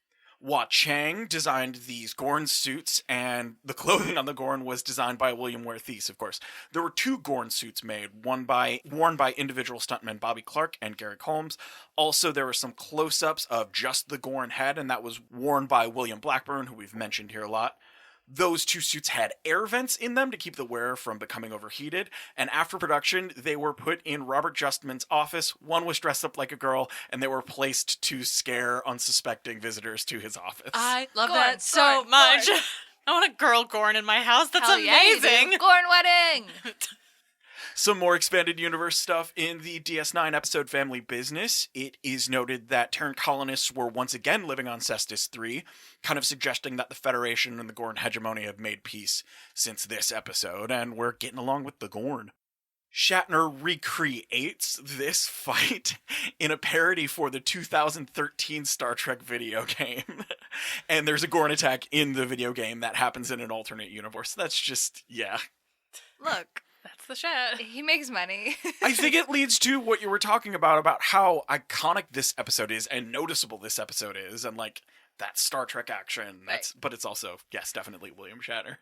Hua Chang designed these Gorn suits, and the clothing on the Gorn was designed by William Ware Thies, of course. There were 2 Gorn suits made, worn by individual stuntmen Bobby Clark and Gary Combs. Also, there were some close-ups of just the Gorn head, and that was worn by William Blackburn, who we've mentioned here a lot. Those 2 suits had air vents in them to keep the wearer from becoming overheated, and after production, they were put in Robert Justman's office. One was dressed up like a girl, and they were placed to scare unsuspecting visitors to his office. I love Gorn, that so Gorn, much. Gorn. I want a girl Gorn in my house. That's Hell yeah, you do. amazing. Gorn wedding! Some more expanded universe stuff in the DS9 episode Family Business. It is noted that Terran colonists were once again living on Cestus 3, kind of suggesting that the Federation and the Gorn hegemony have made peace since this episode, and we're getting along with the Gorn. Shatner recreates this fight in a parody for the 2013 Star Trek video game. And there's a Gorn attack in the video game that happens in an alternate universe. That's just, yeah. Look, That's the shit. he makes money. I think it leads to what you were talking about how iconic this episode is and noticeable this episode is, and like that Star Trek action. But it's also, yes, definitely William Shatner.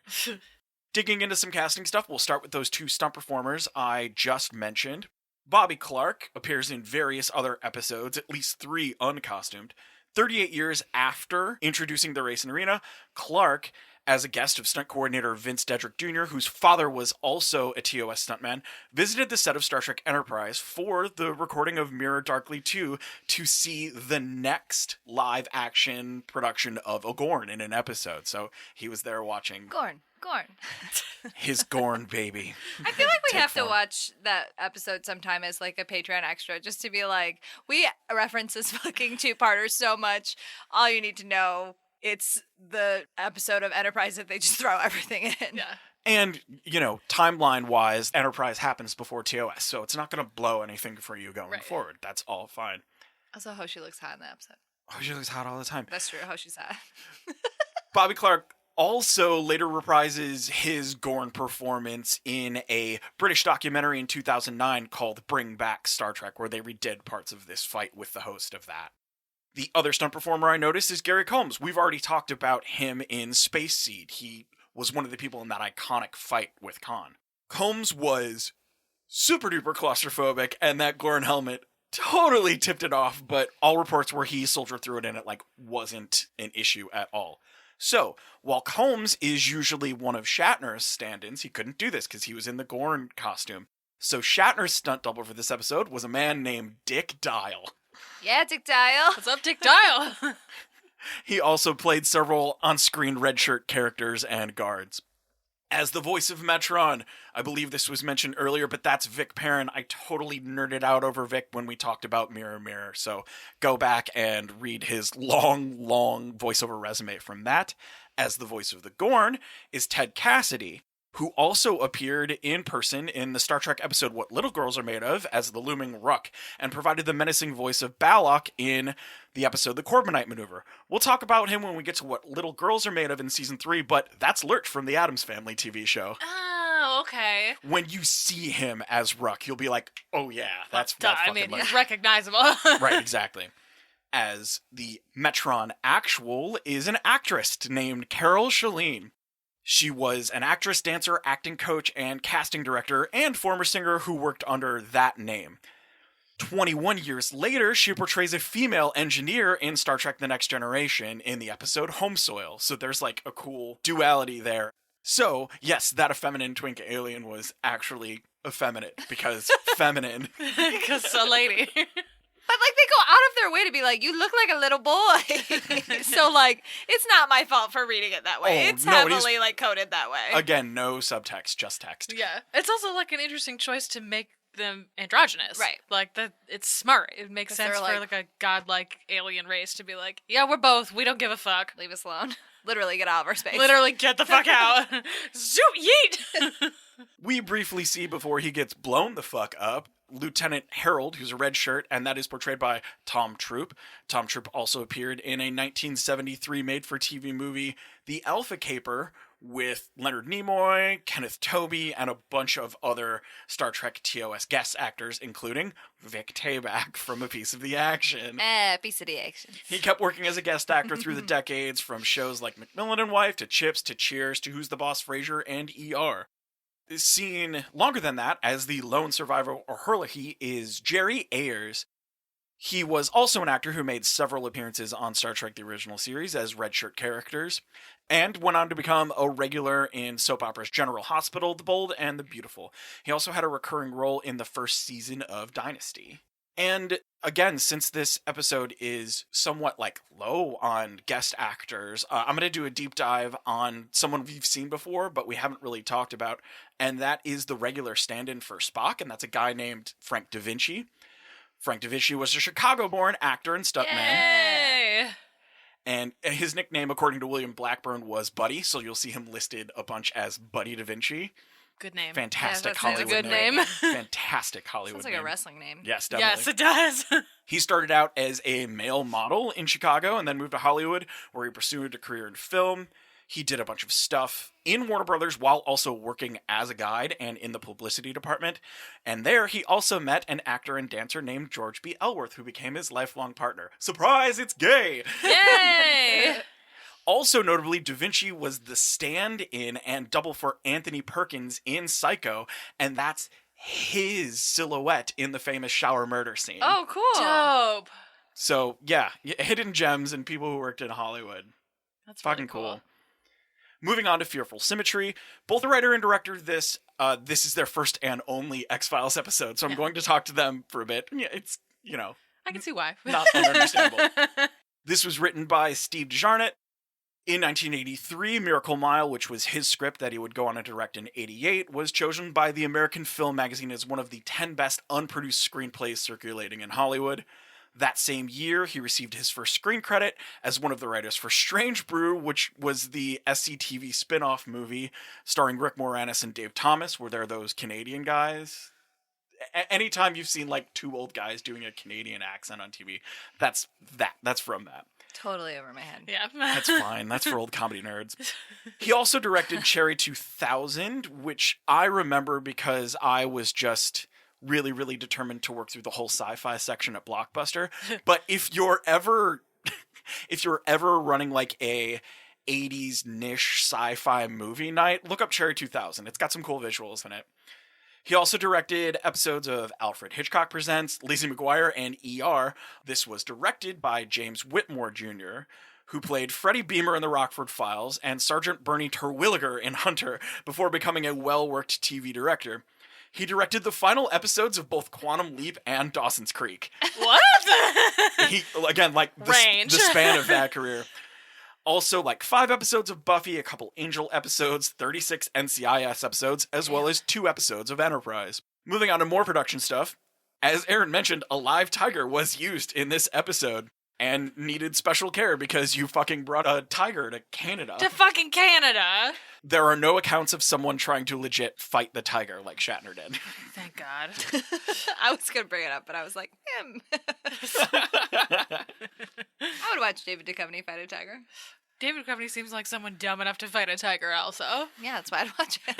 Digging into some casting stuff, we'll start with those 2 stunt performers I just mentioned. Bobby Clark appears in various other episodes, at least 3 uncostumed. 38 years after introducing the race and arena, Clark, as a guest of stunt coordinator Vince Dedrick Jr., whose father was also a TOS stuntman, visited the set of Star Trek Enterprise for the recording of Mirror Darkly 2 to see the next live-action production of a Gorn in an episode. So he was there watching Gorn. his Gorn baby. I feel like we Take have to form. watch that episode sometime as like a Patreon extra, just to be like, we reference this fucking 2-parter so much. All you need to know, it's the episode of Enterprise that they just throw everything in. Yeah. And, timeline-wise, Enterprise happens before TOS, so it's not going to blow anything for you going Right. forward. That's all fine. Also, Hoshi looks hot in the episode. Oh, she looks hot all the time. That's true. Hoshi's hot. Bobby Clark also later reprises his Gorn performance in a British documentary in 2009 called Bring Back Star Trek, where they redid parts of this fight with the host of that. The other stunt performer I noticed is Gary Combs. We've already talked about him in Space Seed. He was one of the people in that iconic fight with Khan. Combs was super duper claustrophobic, and that Gorn helmet totally tipped it off, but all reports were he soldiered through it and it wasn't an issue at all. So, while Combs is usually one of Shatner's stand-ins, he couldn't do this because he was in the Gorn costume. So Shatner's stunt double for this episode was a man named Dick Dial. Yeah, Dick Dial. What's up, Dick Dial? He also played several on-screen red shirt characters and guards. As the voice of Metron, I believe this was mentioned earlier, but that's Vic Perrin. I totally nerded out over Vic when we talked about Mirror Mirror, so go back and read his long voiceover resume from that. As the voice of the Gorn is Ted Cassidy, who also appeared in person in the Star Trek episode What Little Girls Are Made Of as the looming Ruck, and provided the menacing voice of Balok in the episode The Corbinite Maneuver. We'll talk about him when we get to What Little Girls Are Made Of in Season 3, but that's Lurch from the Addams Family TV show. Oh, okay. When you see him as Ruck, you'll be like, oh yeah, that's Duh, I fucking mean, Lurch. he's recognizable. Right, exactly. As the Metron actual is an actress named Carol Shalene. She was an actress, dancer, acting coach, and casting director, and former singer who worked under that name. 21 years later, she portrays a female engineer in Star Trek The Next Generation in the episode Home Soil, so there's a cool duality there. So, yes, that effeminate twink alien was actually effeminate, because feminine. Because a lady. But they go out of their way to be like, you look like a little boy. So it's not my fault for reading it that way. Oh, It's no, it is- heavily coded that way. Again, no subtext, just text. Yeah. It's also an interesting choice to make them androgynous. Right. It's smart. It makes 'Cause sense they're for a godlike alien race to be like, yeah, we're both. We don't give a fuck. Leave us alone. literally get out of our space. Literally, get the fuck out. Zoop, yeet. We briefly see before he gets blown the fuck up, Lieutenant Harold, who's a red shirt, and that is portrayed by Tom Troop. Tom Troop also appeared in a 1973 made-for-TV movie, The Alpha Caper, with Leonard Nimoy, Kenneth Tobey, and a bunch of other Star Trek TOS guest actors, including Vic Tayback from A Piece of the Action. Piece of the action. He kept working as a guest actor through the decades, from shows like McMillan and Wife, to Chips, to Cheers, to Who's the Boss, Frasier, and ER. Seen longer than that as the lone survivor or Herlihy is Jerry Ayers. He was also an actor who made several appearances on Star Trek the Original Series as red shirt characters, and went on to become a regular in soap operas General Hospital, The Bold, and The Beautiful. He also had a recurring role in the first season of Dynasty. And again, since this episode is somewhat low on guest actors, I'm going to do a deep dive on someone we've seen before, but we haven't really talked about, and that is the regular stand-in for Spock, and that's a guy named Frank Da Vinci. Frank Da Vinci was a Chicago-born actor and stuntman. Yay! And his nickname, according to William Blackburn, was Buddy, so you'll see him listed a bunch as Buddy Da Vinci. Good name. Fantastic Yeah, that's a Hollywood good name. Fantastic Hollywood Sounds like name. a wrestling name. Yes, definitely. Yes, it does. He started out as a male model in Chicago and then moved to Hollywood, where he pursued a career in film. He did a bunch of stuff in Warner Brothers while also working as a guide and in the publicity department. And there he also met an actor and dancer named George B. Ellsworth, who became his lifelong partner. Surprise, it's gay! Yay! Also notably, Da Vinci was the stand-in and double for Anthony Perkins in Psycho, and that's his silhouette in the famous shower murder scene. Oh, cool. Dope. So, yeah, hidden gems and people who worked in Hollywood. That's Fucking really cool. Moving on to Fearful Symmetry. Both the writer and director of this is their first and only X-Files episode, so I'm going to talk to them for a bit. Yeah, it's, I can see why. not ununderstandable. This was written by Steve DeJarnett. In 1983, Miracle Mile, which was his script that he would go on to direct in 88, was chosen by the American Film Magazine as one of the 10 best unproduced screenplays circulating in Hollywood. That same year, he received his first screen credit as one of the writers for Strange Brew, which was the SCTV spin-off movie starring Rick Moranis and Dave Thomas, where they're those Canadian guys. Anytime you've seen two old guys doing a Canadian accent on TV, that's from that. Totally over my head. Yeah. That's fine. That's for old comedy nerds. He also directed Cherry 2000, which I remember because I was just really, really determined to work through the whole sci-fi section at Blockbuster. But if you're ever running a 80s niche sci-fi movie night, look up Cherry 2000. It's got some cool visuals in it. He also directed episodes of Alfred Hitchcock Presents, Lizzie McGuire, and ER. This was directed by James Whitmore Jr., who played Freddie Beamer in The Rockford Files and Sergeant Bernie Terwilliger in Hunter before becoming a well-worked TV director. He directed the final episodes of both Quantum Leap and Dawson's Creek. What? He, again, the span of that career. Also, 5 episodes of Buffy, a couple Angel episodes, 36 NCIS episodes, as well as 2 episodes of Enterprise. Moving on to more production stuff. As Erin mentioned, a live tiger was used in this episode and needed special care because you fucking brought a tiger to Canada. To fucking Canada. There are no accounts of someone trying to legit fight the tiger like Shatner did. Thank God. I was going to bring it up, but I was like, him. I would watch David Duchovny fight a tiger. David Duchovny seems like someone dumb enough to fight a tiger also. Yeah, that's why I'd watch it.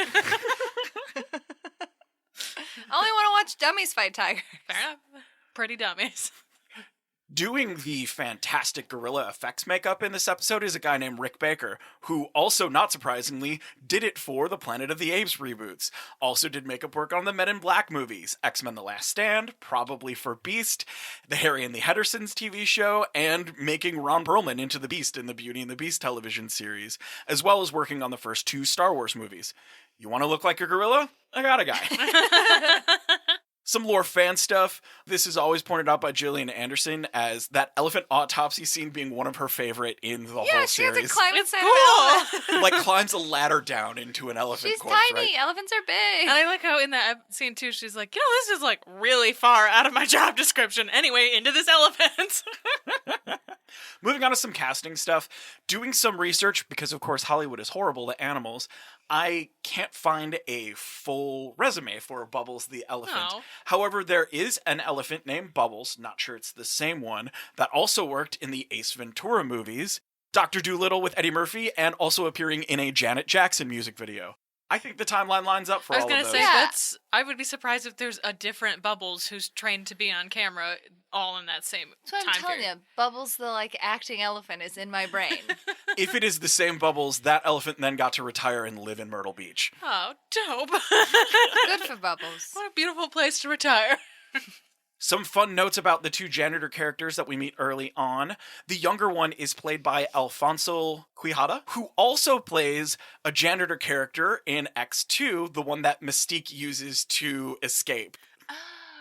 I only want to watch dummies fight tigers. Fair enough. Pretty dummies. Doing the fantastic gorilla effects makeup in this episode is a guy named Rick Baker, who also, not surprisingly, did it for the Planet of the Apes reboots. Also did makeup work on the Men in Black movies, X-Men The Last Stand, probably for Beast, the Harry and the Hendersons TV show, and making Ron Perlman into the Beast in the Beauty and the Beast television series, as well as working on the first 2 Star Wars movies. You want to look like a gorilla? I got a guy. Some lore fan stuff. This is always pointed out by Gillian Anderson as that elephant autopsy scene being one of her favorite in the whole Yeah, she series. has to climb It's inside of an elephant. Climbs a ladder down into an elephant She's corpse, tiny. right? Elephants are big. And I like how in that scene too, she's like, this is really far out of my job description. Anyway, into this elephant. Moving on to some casting stuff, doing some research, because of course Hollywood is horrible to animals, I can't find a full resume for Bubbles the elephant. Oh. However, there is an elephant named Bubbles, not sure it's the same one, that also worked in the Ace Ventura movies, Dr. Dolittle with Eddie Murphy, and also appearing in a Janet Jackson music video. I think the timeline lines up for I was all gonna of those. say Yeah. I would be surprised if there's a different Bubbles who's trained to be on camera all in that same That's what time I'm telling period. you. Bubbles, the acting elephant, is in my brain. If it is the same Bubbles, that elephant then got to retire and live in Myrtle Beach. Oh, dope. Good for Bubbles. What a beautiful place to retire. Some fun notes about the two janitor characters that we meet early on. The younger one is played by Alfonso Quijada, who also plays a janitor character in X2, the one that Mystique uses to escape.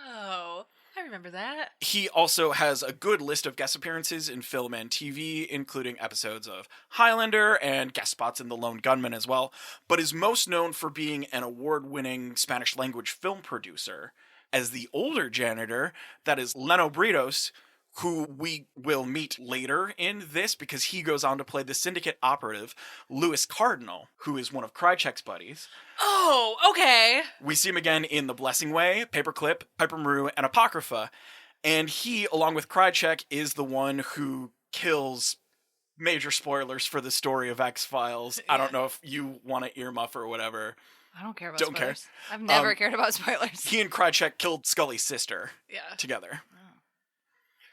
Oh, I remember that. He also has a good list of guest appearances in film and TV, including episodes of Highlander and guest spots in The Lone Gunman as well, but is most known for being an award-winning Spanish-language film producer. As the older janitor, that is Leno Britos, who we will meet later in this because he goes on to play the syndicate operative, Louis Cardinal, who is one of Krychek's buddies. Oh, okay. We see him again in The Blessing Way, Paperclip, Piper Maru, and Apocrypha. And he, along with Krychek, is the one who kills... Major spoilers for the story of X-Files. I don't know if you want to earmuff or whatever. I don't care about Don't care. spoilers. I've never cared about spoilers. He and Krychek killed Scully's sister Yeah. together.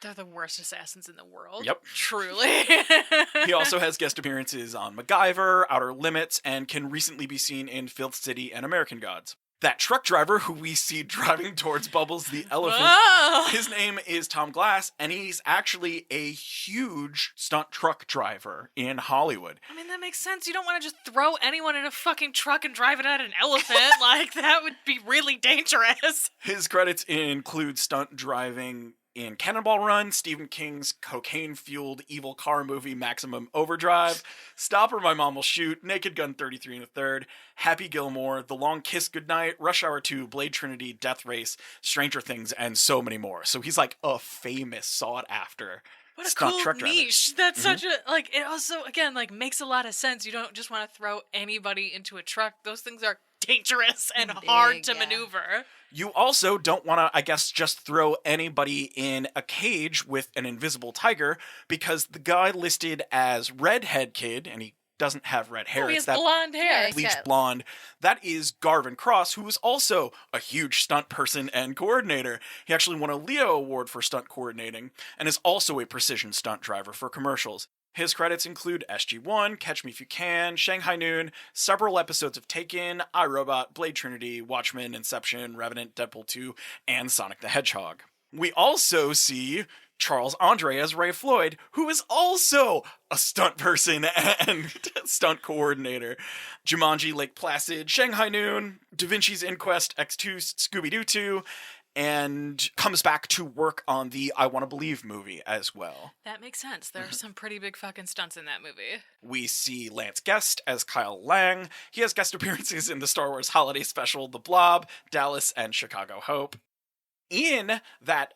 They're the worst assassins in the world. Yep. Truly. He also has guest appearances on MacGyver, Outer Limits, and can recently be seen in Filth City and American Gods. That truck driver who we see driving towards Bubbles the elephant, Oh. his name is Tom Glass, and he's actually a huge stunt truck driver in Hollywood. I mean, that makes sense. You don't want to just throw anyone in a fucking truck and drive it at an elephant. Like, that would be really dangerous. His credits include stunt driving in Cannonball Run, Stephen King's cocaine-fueled evil car movie Maximum Overdrive, Stop or My Mom Will Shoot, Naked Gun 33 1/3, Happy Gilmore, The Long Kiss Goodnight, Rush Hour 2, Blade Trinity, Death Race, Stranger Things, and so many more. So he's like a famous sought-after What a stunt cool truck driver. niche. That's such a, like, it also, again, like, makes a lot of sense. You don't just want to throw anybody into a truck. Those things are dangerous and hard Big, to yeah. maneuver. You also don't want to, I guess, just throw anybody in a cage with an invisible tiger, because the guy listed as Redhead Kid, and he doesn't have red hair. Oh, he it's has that blonde hair. Yeah, bleached Yeah. blonde. That is Garvin Cross, who is also a huge stunt person and coordinator. He actually won a Leo Award for stunt coordinating, and is also a precision stunt driver for commercials. His credits include SG-1, Catch Me If You Can, Shanghai Noon, several episodes of Taken, iRobot, Blade Trinity, Watchmen, Inception, Revenant, Deadpool 2, and Sonic the Hedgehog. We also see Charles Andre as Ray Floyd, who is also a stunt person and stunt coordinator. Jumanji, Lake Placid, Shanghai Noon, Da Vinci's Inquest, X2, Scooby-Doo 2, and comes back to work on the I Want to Believe movie as well. That makes sense. There are some pretty big fucking stunts in that movie. We see Lance Guest as Kyle Lang. He has guest appearances in the Star Wars Holiday Special, The Blob, Dallas, and Chicago Hope. In that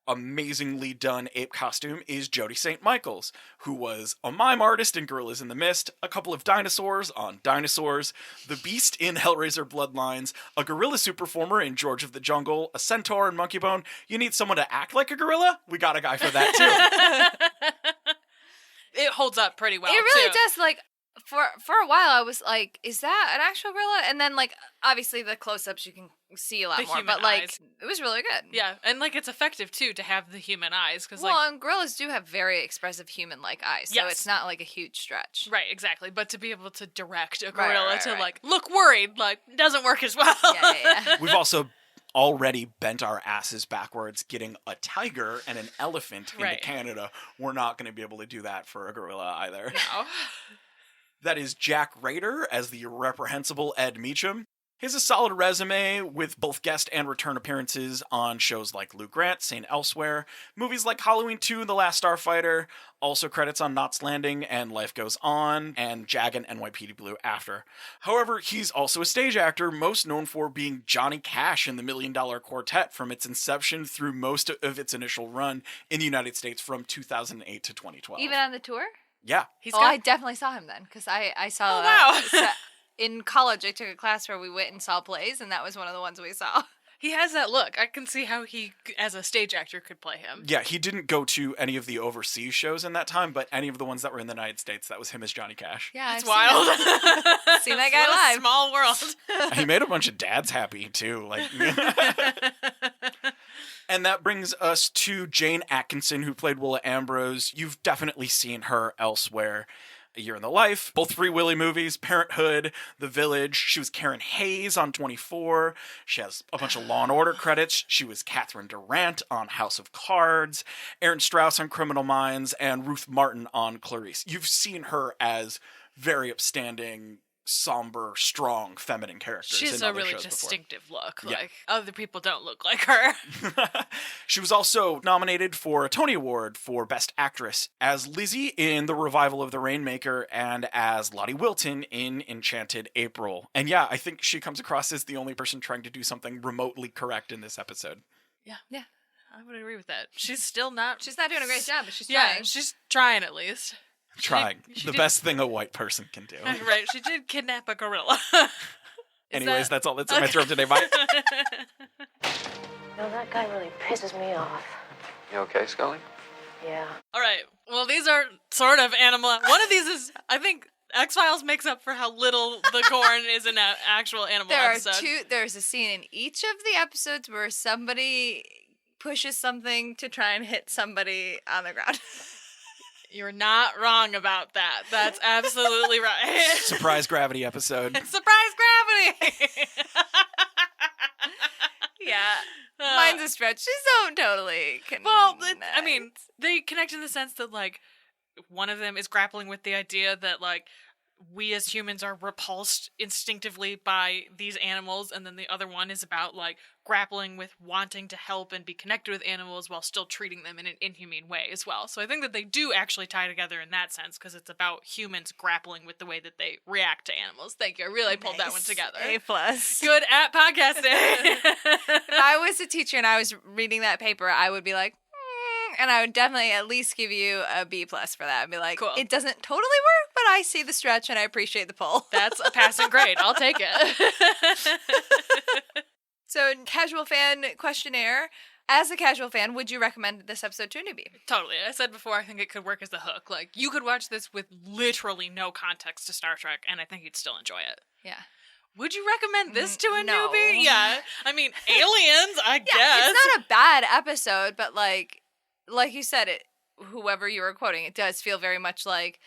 amazingly done ape costume is Jodie St. Michaels, who was a mime artist in Gorillas in the Mist, a couple of dinosaurs on Dinosaurs, the Beast in Hellraiser Bloodlines, a gorilla suit performer in George of the Jungle, a centaur in Monkey Bone. You need someone to act like a gorilla? We got a guy for that too. It holds up pretty well, It really too. does. Like, for a while, I was like, is that an actual gorilla? And then, like, obviously the close-ups you can see a lot The more. human But, like, eyes. it was really good. Yeah, and, like, it's effective, too, to have the human eyes. Cause, Well, like, and gorillas do have very expressive human-like eyes, so Yes. it's not, like, a huge stretch. right, exactly. But to be able to direct a Right, gorilla right, to, right. like, look worried, like, doesn't work as well. Yeah. We've also already bent our asses backwards getting a tiger and an elephant into Right. Canada. We're not going to be able to do that for a gorilla either. No. That is Jack Rader as the reprehensible Ed Meacham. He has a solid resume with both guest and return appearances on shows like Lou Grant, St. Elsewhere, movies like Halloween 2, The Last Starfighter, also credits on Knots Landing and Life Goes On, and Jag and NYPD Blue after. However, he's also a stage actor, most known for being Johnny Cash in the $1 Million Quartet from its inception through most of its initial run in the United States from 2008 to 2012. Even on the tour? Yeah. I definitely saw him then, because I saw... Oh, wow. In college, I took a class where we went and saw plays, and that was one of the ones we saw. He has that look. I can see how he, as a stage actor, could play him. Yeah, he didn't go to any of the overseas shows in that time, but any of the ones that were in the United States, that was him as Johnny Cash. Yeah, It's wild. Seen that guy What a live. small world. He made a bunch of dads happy, too. Like, and that brings us to Jane Atkinson, who played Willa Ambrose. You've definitely seen her elsewhere. A Year in the Life, both Free Willy movies, Parenthood, The Village. She was Karen Hayes on 24. She has a bunch of Law & Order credits. She was Catherine Durant on House of Cards, Aaron Strauss on Criminal Minds, and Ruth Martin on Clarice. You've seen her as very upstanding, somber, strong, feminine characters. She has in a other really shows before. distinctive look. Yeah. Like, other people don't look like her. She was also nominated for a Tony Award for Best Actress as Lizzie in the revival of The Rainmaker and as Lottie Wilton in Enchanted April. And yeah, I think she comes across as the only person trying to do something remotely correct in this episode. Yeah. Yeah. I would agree with that. She's still not... She's not doing a great job, but she's yeah, trying. she's trying at least. Trying. She The did- best thing a white person can do. Right, she did kidnap a gorilla. Anyways, that's all that's in my throat today. Bye. No, that guy really pisses me off. You okay, Scully? Yeah. All right. Well, these are sort of animal. One of these is, I think, X-Files makes up for how little the Gorn is an actual animal episode. There's a scene in each of the episodes where somebody pushes something to try and hit somebody on the ground. You're not wrong about that. That's absolutely right. Surprise gravity episode. Surprise gravity! Yeah. Mine's a stretch. She's so totally Well, I mean, they connect in the sense that, like, one of them is grappling with the idea that, like, we as humans are repulsed instinctively by these animals, and then the other one is about, like, grappling with wanting to help and be connected with animals while still treating them in an inhumane way as well. So I think that they do actually tie together in that sense, because it's about humans grappling with the way that they react to animals. Thank you. I really pulled that one together. A+. Good at podcasting. If I was a teacher and I was reading that paper, I would be like, and I would definitely at least give you a B+ for that. I'd be like, Cool. It doesn't totally work, but I see the stretch and I appreciate the pull. That's a passing grade. I'll take it. So, casual fan questionnaire. As a casual fan, would you recommend this episode to a newbie? Totally. I said before, I think it could work as the hook. Like, you could watch this with literally no context to Star Trek, and I think you'd still enjoy it. Yeah. Would you recommend this to a No. newbie? Yeah. I mean, Aliens, I Yeah, guess. it's not a bad episode, but like you said, whoever you were quoting, it does feel very much like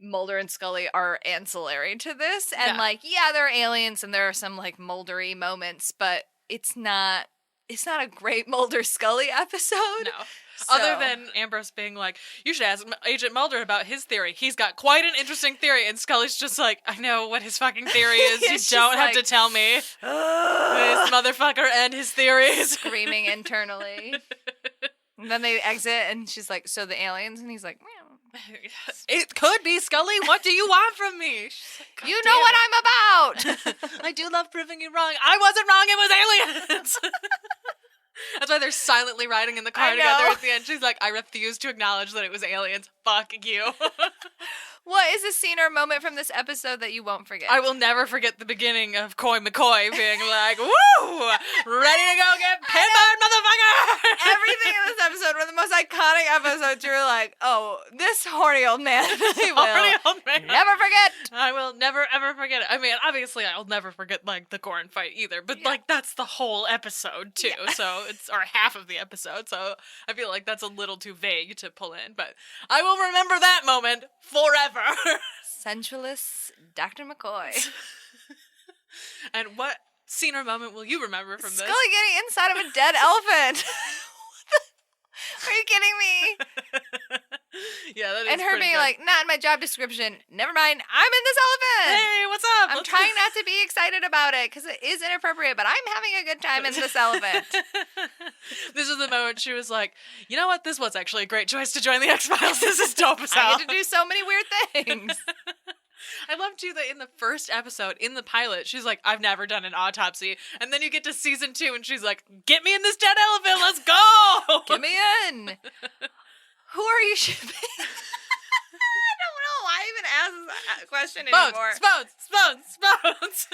Mulder and Scully are ancillary to this. And Yeah. there are aliens and there are some like Muldery moments, but it's not a great Mulder Scully episode. No. So- Other than Ambrose being like, you should ask Agent Mulder about his theory. He's got quite an interesting theory. And Scully's just like, I know what his fucking theory is. Yeah, You she's don't have like, to tell me. This motherfucker and his theories. screaming internally. And then they exit and she's like, so the aliens? And he's like, meow. It could be Scully. What do you want from me? She's like, "God You damn know what it." I'm about. I do love proving you wrong. I wasn't wrong. It was aliens. That's why they're silently riding in the car I together know. at the end. She's like, I refuse to acknowledge that it was aliens. Fuck you. What is a scene or moment from this episode that you won't forget? I will never forget the beginning of Coy McCoy being like, woo! Ready to go get pinballed, motherfucker! Everything in this episode, one of the most iconic episodes, you're like, oh, this horny old man. I will Horny old man. never forget. I will never, ever forget it. I mean, obviously, I'll never forget, like, the Gorn fight either, but, Yeah. like, that's the whole episode, too, so it's, or half of the episode, so I feel like that's a little too vague to pull in, but I will remember that moment forever. Sensualists, Dr. McCoy. And what scene or moment will you remember from this? Scully getting inside of a dead elephant. Are you kidding me? Yeah, that is And her pretty being good. like, not in my job description. Never mind. I'm in this elephant. Hey, what's up? I'm trying not to be excited about it because it is inappropriate, but I'm having a good time in this elephant. This is the moment she was like, you know what? This was actually a great choice to join the X-Files. This is dope as hell. I get to do so many weird things. I love too that in the first episode, in the pilot, she's like, I've never done an autopsy. And then you get to season 2 and she's like, get me in this dead elephant, let's go! Get me in. Who are you shipping? I don't know why I even asked this question anymore. Spoons.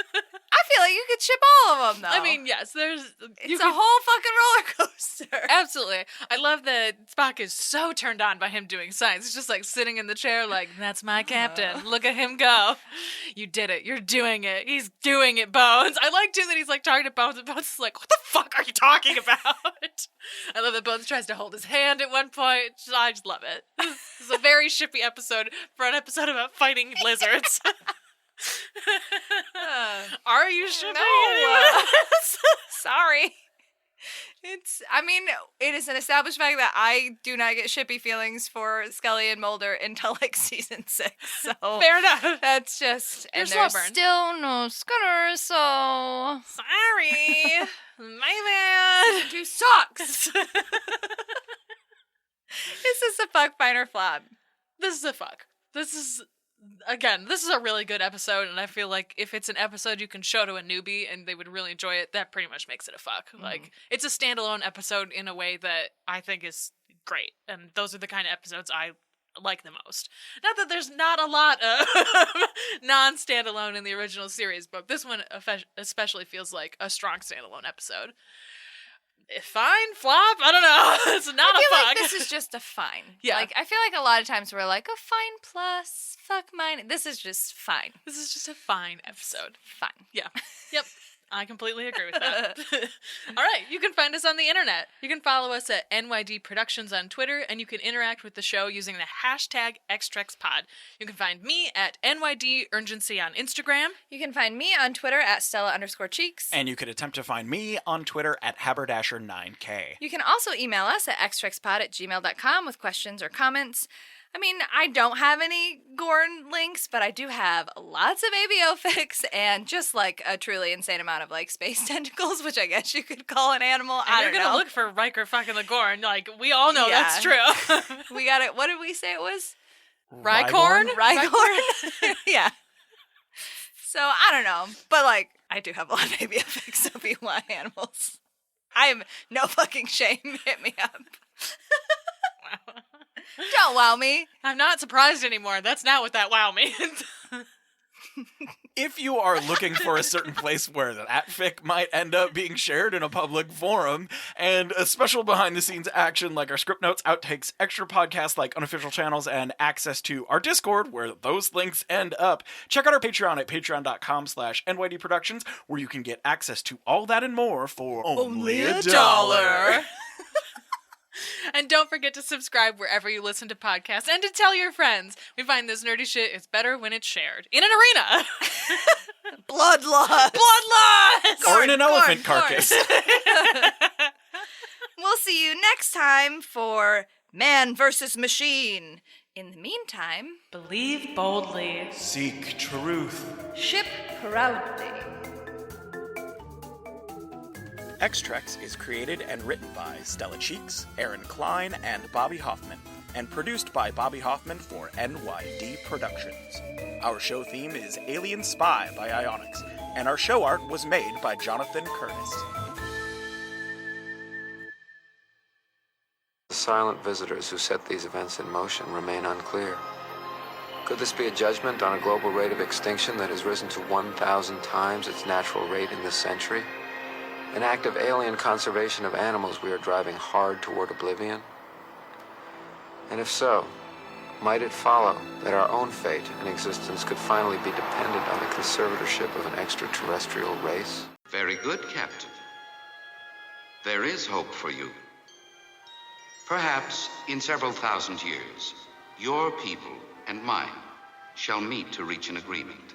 I feel like you could ship all of them, though. I mean, yes, it's a whole fucking roller coaster. Absolutely. I love that Spock is so turned on by him doing science. He's just like sitting in the chair like, that's my captain. Look at him go. You did it. You're doing it. He's doing it, Bones. I like too that he's like talking to Bones and Bones is like, what the fuck are you talking about? I love that Bones tries to hold his hand at one point. I just love it. This is a very shippy episode for an episode about fighting lizards. Are you shipping anyone? Sorry. It is an established fact that I do not get shippy feelings for Scully and Mulder until like season 6. So Fair enough. that's just, You're and there's slow burn. still no Scudder, so Sorry. My bad. two sucks. Is this a fuck, fine, or flop? This is a fuck. This is a really good episode, and I feel like if it's an episode you can show to a newbie and they would really enjoy it, that pretty much makes it a fuck. Like, it's a standalone episode in a way that I think is great, and those are the kind of episodes I like the most. Not that there's not a lot of non-standalone in the original series, but this one especially feels like a strong standalone episode. Fine, flop, I don't know. It's not I feel a fuck. like this is just a fine. Yeah. Like, I feel like a lot of times we're like, a fine plus, fuck mine. This is just fine. This is just a fine episode. Fine. Yeah. Yep. I completely agree with that. All right. You can find us on the internet. You can follow us at NYD Productions on Twitter, and you can interact with the show using the hashtag XTrexPod. You can find me at NYD Urgency on Instagram. You can find me on Twitter at Stella_Cheeks. And you could attempt to find me on Twitter at Haberdasher9K. You can also email us at xtrexpod@gmail.com with questions or comments. I mean, I don't have any Gorn links, but I do have lots of ABO fics and just like a truly insane amount of like space tentacles, which I guess you could call an animal. And I you're don't going to know. look for Riker fucking the Gorn. Like, we all know Yeah. that's true. We got it. What did we say it was? Rycorn? Rycorn? Yeah. So, I don't know. But like, I do have a lot of ABO fics, so if you want animals, I am no fucking shame. Hit me up. Wow. Don't wow me. I'm not surprised anymore. That's not what that wow means. If you are looking for a certain place where that fic might end up being shared in a public forum, and a special behind-the-scenes action like our script notes, outtakes, extra podcasts like unofficial channels, and access to our Discord where those links end up, check out our Patreon at patreon.com/NYD Productions, where you can get access to all that and more for only $1. And don't forget to subscribe wherever you listen to podcasts and to tell your friends. We find this nerdy shit is better when it's shared. In an arena. Bloodlust. Bloodlust! Or in an elephant Gorn. carcass. We'll see you next time for Man vs. Machine. In the meantime, Believe boldly. Seek truth. ship proudly. X-Trex is created and written by Stella Cheeks, Erin Cline, and Bobby Hoffman, and produced by Bobby Hoffman for NYD Productions. Our show theme is Alien Spy by Ionix, and our show art was made by Jonathan Curtis. The silent visitors who set these events in motion remain unclear. Could this be a judgment on a global rate of extinction that has risen to 1,000 times its natural rate in this century? An act of alien conservation of animals we are driving hard toward oblivion? And if so, might it follow that our own fate and existence could finally be dependent on the conservatorship of an extraterrestrial race? Very good, Captain. There is hope for you. Perhaps in several thousand years, your people and mine shall meet to reach an agreement.